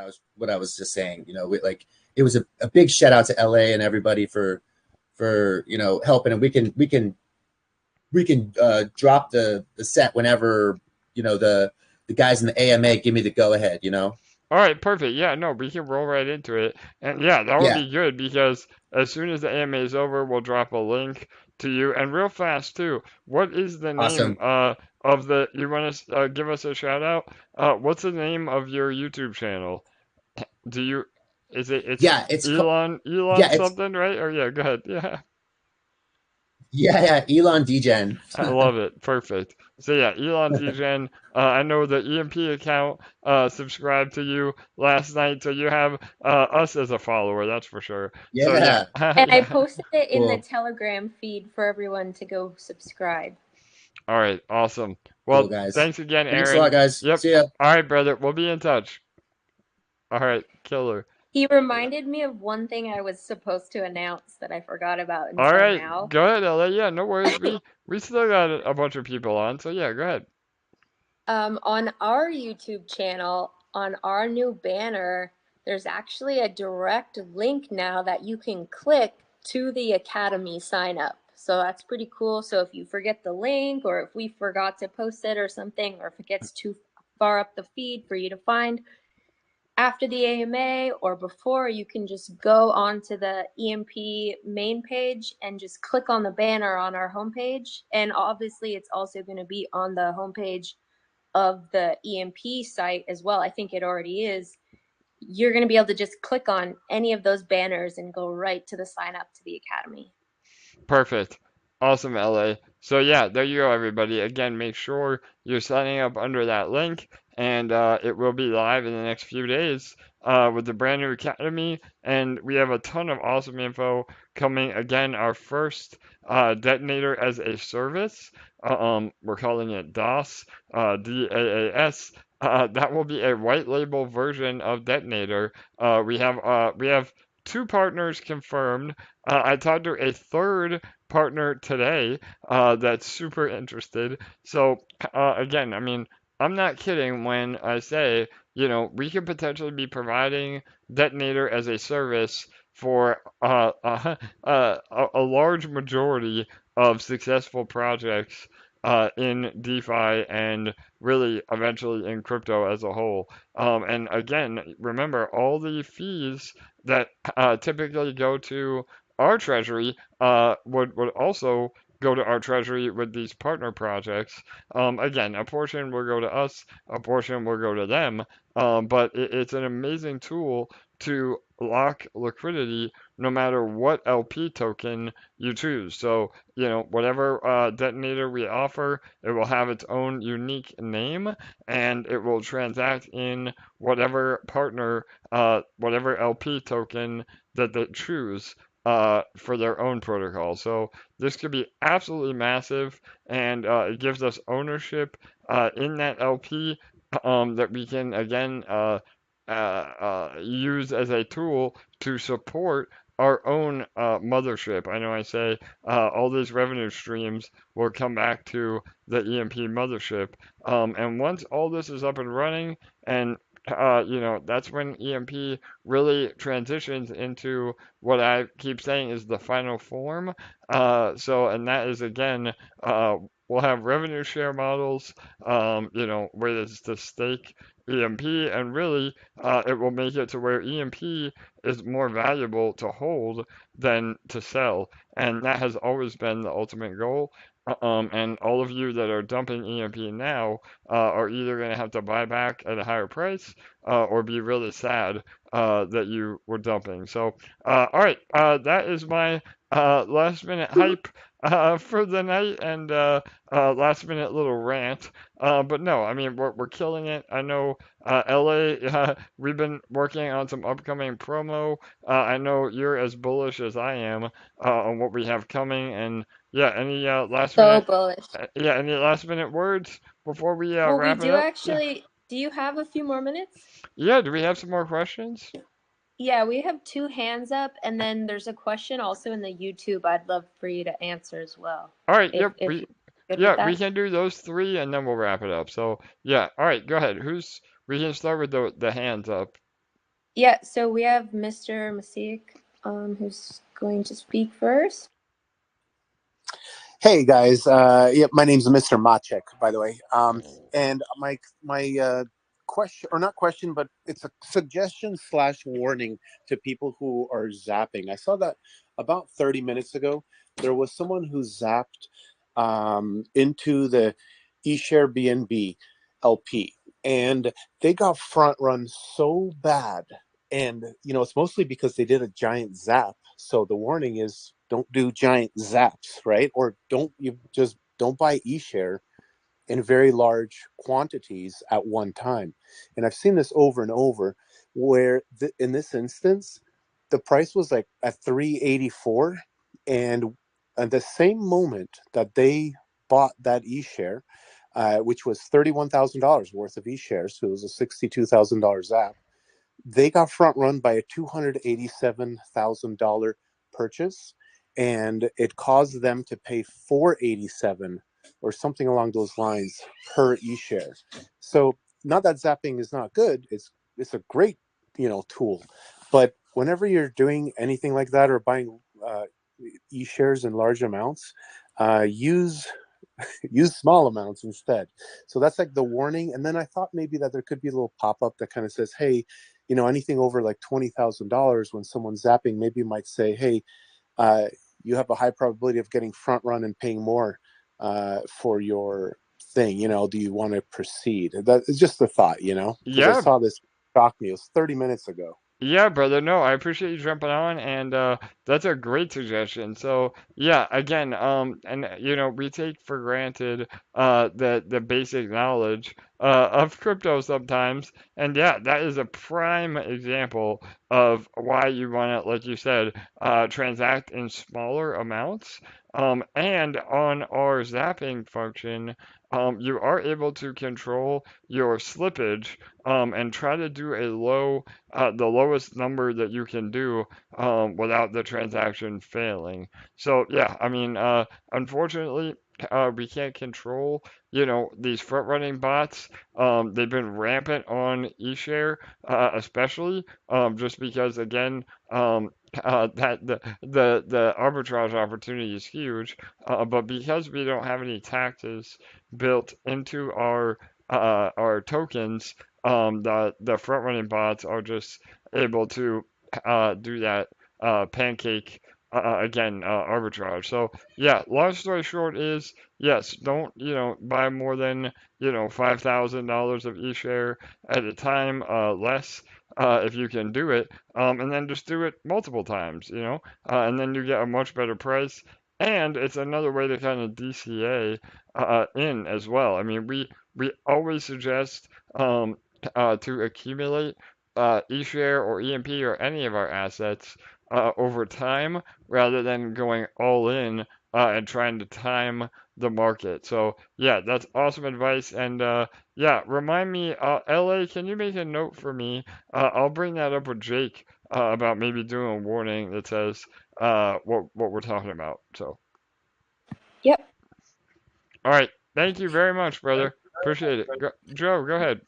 I was just saying. It was a big shout out to LA and everybody for helping, and we can drop the set whenever the guys in the AMA give me the go ahead. All right, perfect. Yeah, no, we can roll right into it. And yeah, that would be good because as soon as the AMA is over, we'll drop a link to you. And real fast too, what is the name of the, you want to give us a shout out? What's the name of your YouTube channel? It's Elon something, right? Or yeah, go ahead. Yeah. Yeah, Elon Degen. I love it. Perfect. So yeah, Elon Degen. I know the EMP account subscribed to you last night, so you have us as a follower, that's for sure. Yeah. So, yeah. And I posted it in the Telegram feed for everyone to go subscribe. All right, awesome. Well, guys. Thanks again, Aaron. Thanks a lot, guys. Yep. See ya. All right, brother. We'll be in touch. All right, killer. He reminded me of one thing I was supposed to announce that I forgot about until All right, now. go ahead, LA. Yeah, no worries. We still got a bunch of people on, so yeah, go ahead. On our YouTube channel, on our new banner, there's actually a direct link now that you can click to the Academy sign up. So that's pretty cool. So if you forget the link, or if we forgot to post it or something, or if it gets too far up the feed for you to find, after the AMA or before, you can just go onto the EMP main page and just click on the banner on our homepage. And obviously, it's also going to be on the homepage of the EMP site as well. I think it already is. You're going to be able to just click on any of those banners and go right to the sign up to the Academy. Perfect. Awesome, LA. So yeah, there you go, everybody. Again, make sure you're signing up under that link, and it will be live in the next few days with the brand new Academy. And we have a ton of awesome info coming. Again, our first Detonator as a service. We're calling it DAS, DAAS. That will be a white label version of Detonator. We have 2 partners confirmed. I talked to a third partner today that's super interested. So again, I mean, I'm not kidding when I say, we could potentially be providing Detonator as a service for a large majority of successful projects in DeFi and really eventually in crypto as a whole. And again, remember, all the fees that typically go to our treasury would also go to our treasury with these partner projects. Again, a portion will go to us, a portion will go to them, but it's an amazing tool to lock liquidity no matter what LP token you choose. So, whatever detonator we offer, it will have its own unique name, and it will transact in whatever partner, whatever LP token that they choose for their own protocol. So this could be absolutely massive, and it gives us ownership in that LP that we can again use as a tool to support our own mothership. I know I say all these revenue streams will come back to the EMP mothership. And once all this is up and running, and that's when EMP really transitions into what I keep saying is the final form. And that is again, we'll have revenue share models, where it's the stake EMP, and really, it will make it to where EMP is more valuable to hold than to sell, and that has always been the ultimate goal. And all of you that are dumping EMP now are either going to have to buy back at a higher price or be really sad that you were dumping. So, all right, that is my last minute hype for the night, and last minute little rant. But no, I mean, we're killing it. I know LA, we've been working on some upcoming promo. I know you're as bullish as I am on what we have coming, and yeah, any last So minute, bullish. any last minute words before we Well, we wrap it do up? actually. Do you have a few more minutes? Yeah, do we have some more questions? Yeah, we have two hands up, and then there's a question also in the YouTube I'd love for you to answer as well. All right, If yep, you're good with we that. can do those three, and then we'll wrap it up. So yeah, all right, go ahead. We can start with the hands up. Yeah, so we have Mr. Masik, who's going to speak first. Hey guys, my name's Mr. Machek, by the way. And my question, or not question, but it's a suggestion / warning to people who are zapping. I saw that about 30 minutes ago. There was someone who zapped into the eShare BNB LP, and they got front run so bad. And it's mostly because they did a giant zap. So the warning is, don't do giant zaps, right? Or don't buy eShare in very large quantities at one time. And I've seen this over and over, where in this instance, the price was like at 384, and at the same moment that they bought that eShare, which was $31,000 worth of eShares, so it was a $62,000 zap, they got front run by a $287,000 purchase, and it caused them to pay $487 or something along those lines per eShare. So not that zapping is not good, it's a great tool, but whenever you're doing anything like that or buying eShares in large amounts, use small amounts instead. So that's like the warning. And then I thought maybe that there could be a little pop-up that kind of says, hey, anything over like $20,000, when someone's zapping, maybe you might say, hey, you have a high probability of getting front run and paying more for your thing. Do you want to proceed? That is just a thought, because Yeah. I saw this shock me. It was 30 minutes ago. Yeah, brother. No, I appreciate you jumping on, and that's a great suggestion. So yeah, again, and we take for granted the basic knowledge of crypto sometimes, and yeah, that is a prime example of why you want to, like you said, transact in smaller amounts. And on our zapping function, you are able to control your slippage and try to do the lowest number that you can do without the transaction failing. So yeah, I mean, unfortunately, we can't control, these front running bots. They've been rampant on eShare, especially just because again, that the arbitrage opportunity is huge, but because we don't have any taxes built into our tokens, the front running bots are just able to do that pancake arbitrage. So yeah, long story short is yes, don't buy more than $5,000 of eShare at a time, less if you can do it, and then just do it multiple times, and then you get a much better price. And it's another way to kind of DCA in as well. I mean, we always suggest to accumulate eShare or EMP or any of our assets over time rather than going all in and trying to time the market. So yeah, that's awesome advice. And yeah, remind me, LA, can you make a note for me? I'll bring that up with Jake about maybe doing a warning that says what we're talking about. So Yep. all right, thank you very much, brother. Appreciate it. Joe, go ahead.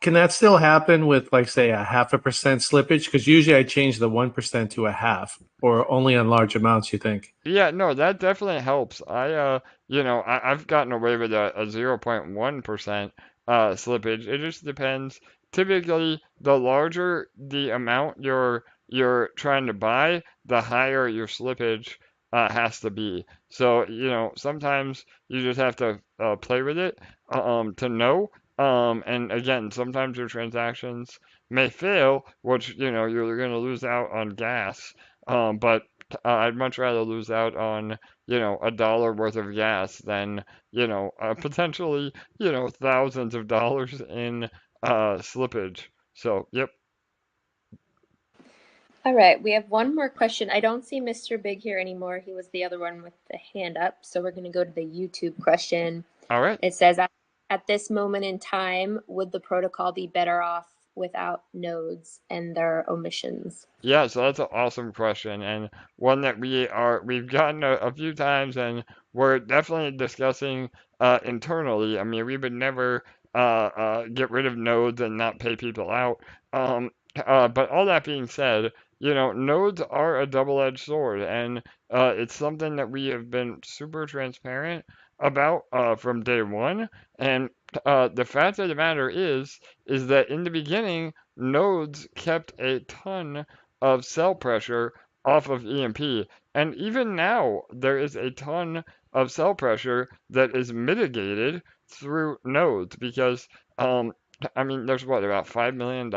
Can that still happen with, like, say, a 0.5% slippage? Because usually I change the 1% to a half, or only on large amounts. You think? Yeah, no, that definitely helps. I've gotten away with a 0.1% slippage. It just depends. Typically, the larger the amount you're trying to buy, the higher your slippage has to be. So, sometimes you just have to play with it to know. And again, sometimes your transactions may fail, which, you're going to lose out on gas. But I'd much rather lose out on, $1 worth of gas than, potentially, thousands of dollars in slippage. So, yep. All right, we have one more question. I don't see Mr. Big here anymore. He was the other one with the hand up. So we're going to go to the YouTube question. All right. It says, at this moment in time, would the protocol be better off without nodes and their omissions? Yeah, so that's an awesome question, and one that we've gotten a few times, and we're definitely discussing internally. I mean, we would never get rid of nodes and not pay people out. But all that being said, nodes are a double-edged sword, and it's something that we have been super transparent about from day one. And the fact of the matter is that in the beginning, nodes kept a ton of sell pressure off of EMP. And even now, there is a ton of sell pressure that is mitigated through nodes because, I mean, there's what, about $5 million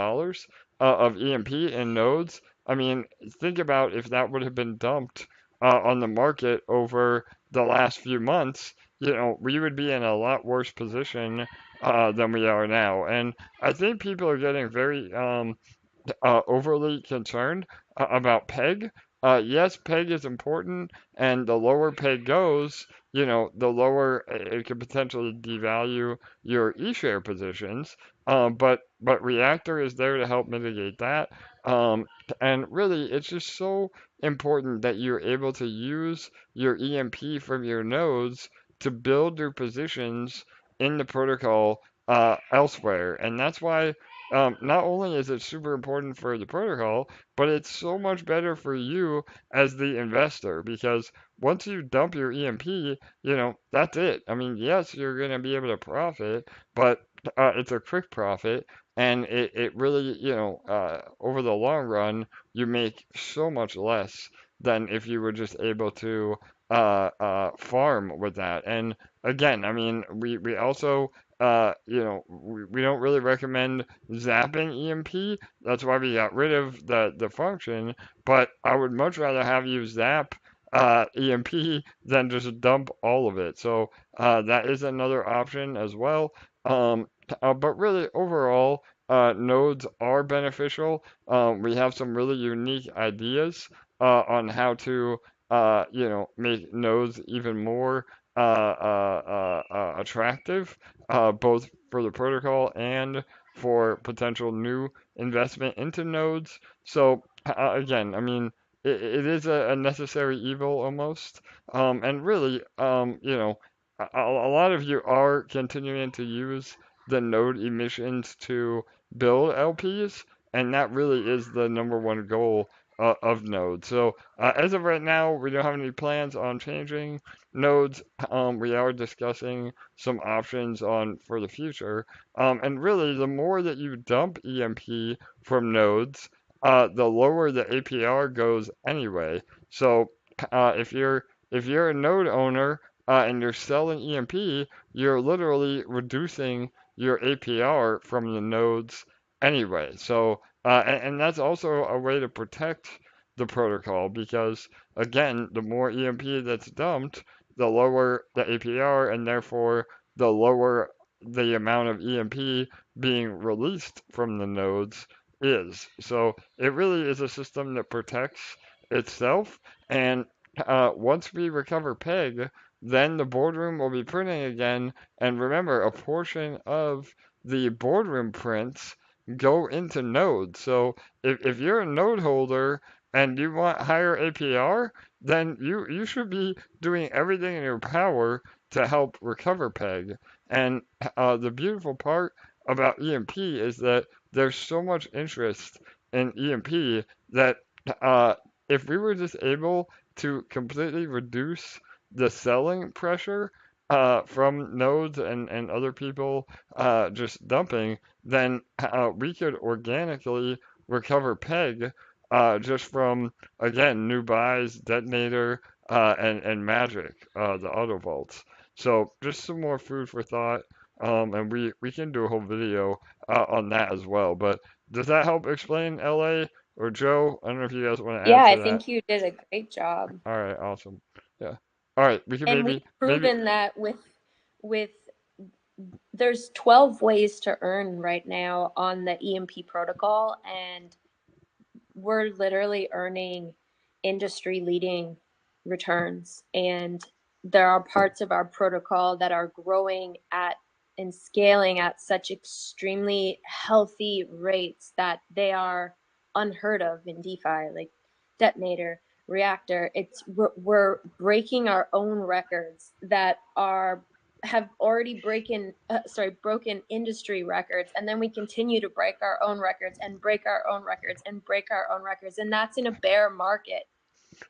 of EMP in nodes? I mean, think about if that would have been dumped on the market over the last few months, we would be in a lot worse position than we are now. And I think people are getting very overly concerned about peg. Yes, peg is important, and the lower peg goes, the lower it could potentially devalue your eShare positions. But Reactor is there to help mitigate that. Um, and really, it's just so important that you're able to use your EMP from your nodes to build your positions in the protocol elsewhere. And that's why not only is it super important for the protocol, but it's so much better for you as the investor because once you dump your EMP, that's it. I mean, yes, you're going to be able to profit, but it's a quick profit. And it really, over the long run, you make so much less than if you were just able to farm with that. And again, I mean, we also we don't really recommend zapping EMP. That's why we got rid of the function. But I would much rather have you zap EMP than just dump all of it. So that is another option as well. But really, overall, nodes are beneficial. We have some really unique ideas on how to, make nodes even more attractive, both for the protocol and for potential new investment into nodes. So again, I mean, it is a necessary evil almost. And really, a lot of you are continuing to use the node emissions to build LPs, and that really is the number one goal of nodes. So as of right now, we don't have any plans on changing nodes. We are discussing some options on for the future. And really, the more that you dump EMP from nodes, the lower the APR goes anyway. So if you're a node owner and you're selling EMP, you're literally reducing your APR from the nodes anyway. So, and that's also a way to protect the protocol because, again, the more EMP that's dumped, the lower the APR, and therefore the lower the amount of EMP being released from the nodes is. So it really is a system that protects itself. And once we recover PEG, then the boardroom will be printing again. And remember, a portion of the boardroom prints go into nodes. So if you're a node holder and you want higher APR, then you should be doing everything in your power to help recover PEG. And the beautiful part about EMP is that there's so much interest in EMP that uh, if we were just able to completely reduce the selling pressure from nodes and other people just dumping, then we could organically recover PEG just from, again, new buys, Detonator, and Magic, the auto vaults. So just some more food for thought, and we can do a whole video on that as well. But does that help explain LA or Joe? I don't know if you guys want to Yeah, add I to that. think you did a great job. All right, awesome. Yeah. All right, we can And we've maybe proven that with there's 12 ways to earn right now on the EMP protocol, and we're literally earning industry leading returns. And there are parts of our protocol that are growing at and scaling at such extremely healthy rates that they are unheard of in DeFi, like Detonator Reactor. We're breaking our own records that have already broken industry records, and then we continue to break our own records and break our own records and break our own records, and that's in a bear market.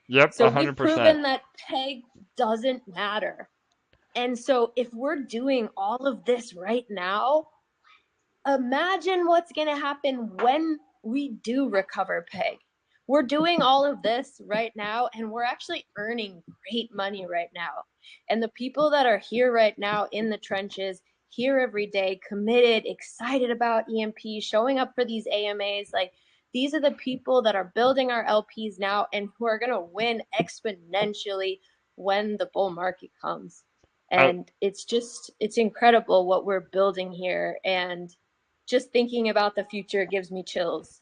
Yep, So we've 100%. proven that PEG doesn't matter. And so if we're doing all of this right now, imagine what's going to happen when we do recover PEG. We're doing all of this right now, and we're actually earning great money right now. And the people that are here right now in the trenches, here every day, committed, excited about EMP, showing up for these AMAs, like these are the people that are building our LPs now and who are going to win exponentially when the bull market comes. And it's incredible what we're building here. And just thinking about the future gives me chills.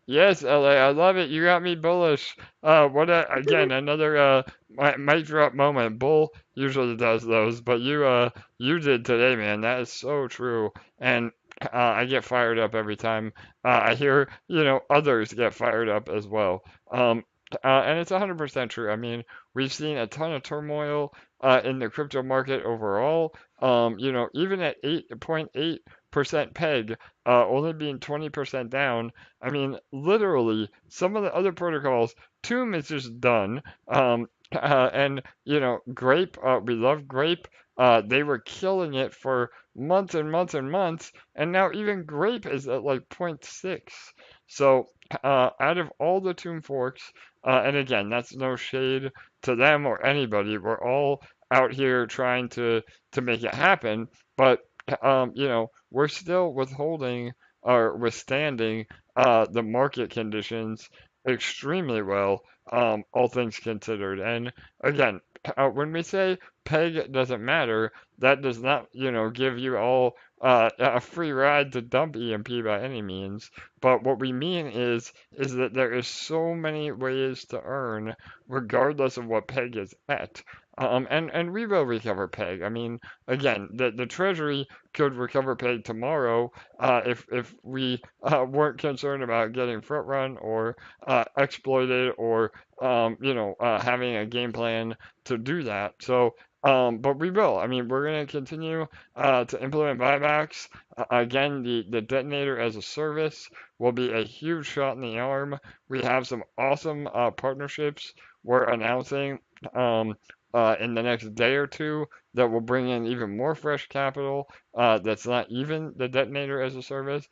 Yes, LA, I love it. You got me bullish. Again, another mic drop moment. Bull usually does those, but you did today, man. That is so true. And I get fired up every time I hear, others get fired up as well. And it's 100% true. I mean, we've seen a ton of turmoil in the crypto market overall. Even at 8.8% peg, only being 20% down. I mean, literally, some of the other protocols, Tomb is just done. And, Grape, we love Grape. They were killing it for months and months and months, and now even Grape is at like 0.6. So, out of all the Tomb forks, and again, that's no shade to them or anybody. We're all out here trying to make it happen, but we're still withholding or withstanding the market conditions extremely well, all things considered. And again, when we say peg doesn't matter, that does not, give you all a free ride to dump EMP by any means. But what we mean is that there is so many ways to earn, regardless of what peg is at. And we will recover peg. I mean, again, the treasury could recover peg tomorrow if we weren't concerned about getting front run or exploited or having a game plan to do that. So, but we will. I mean, we're going to continue to implement buybacks. Again, the detonator as a service will be a huge shot in the arm. We have some awesome partnerships we're announcing in the next day or two that will bring in even more fresh capital that's not even the detonator as a service.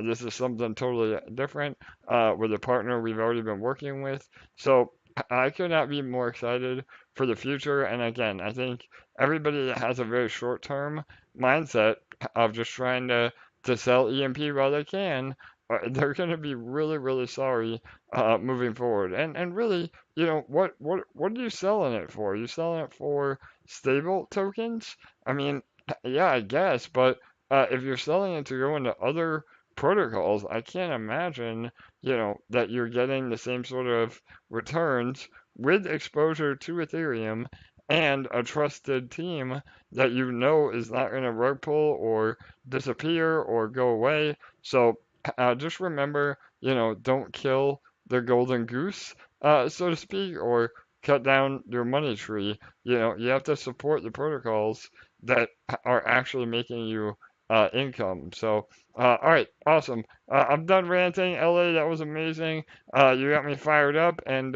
This is something totally different with a partner we've already been working with. So I could not be more excited for the future. And again, I think everybody that has a very short term mindset of just trying to sell EMP while they can, they're going to be really, really sorry moving forward. And really, what are you selling it for? Are you selling it for stable tokens? I mean, yeah, I guess, but if you're selling it to go into other protocols, I can't imagine, that you're getting the same sort of returns with exposure to Ethereum and a trusted team that is not going to rug pull or disappear or go away. So just remember, don't kill the golden goose, so to speak, or cut down your money tree. You have to support the protocols that are actually making you income. So, all right, awesome. I'm done ranting. LA, that was amazing. You got me fired up, and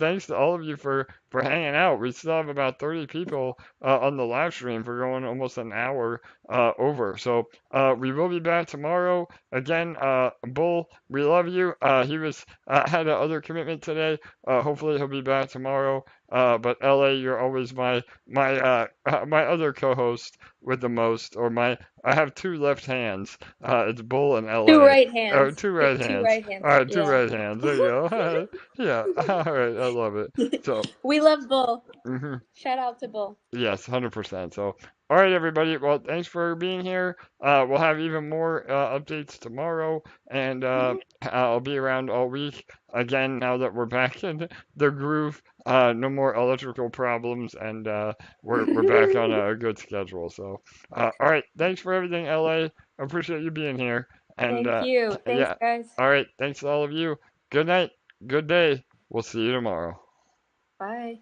thanks to all of you for hanging out. We still have about 30 people on the live stream for going almost an hour over. So we will be back tomorrow. Again, Bull, we love you. He had another commitment today. Hopefully he'll be back tomorrow. But LA, you're always my other co-host with the most, or I have two left hands. It's Bull and LA. Two right hands. Two right Two hands. right hands. All right, two Yeah. right hands. There you go. Yeah. All right, I love it. So. We love Bull. Mm-hmm. Shout out to Bull. Yes, 100%. So, all right, everybody. Well, thanks for being here. We'll have even more updates tomorrow, and I'll be around all week. Again, now that we're back in the groove, no more electrical problems, and we're back on a good schedule. So, all right. Thanks for everything, LA. I appreciate you being here. And Thank you. Thanks, yeah. guys. All right. Thanks to all of you. Good night. Good day. We'll see you tomorrow. Bye.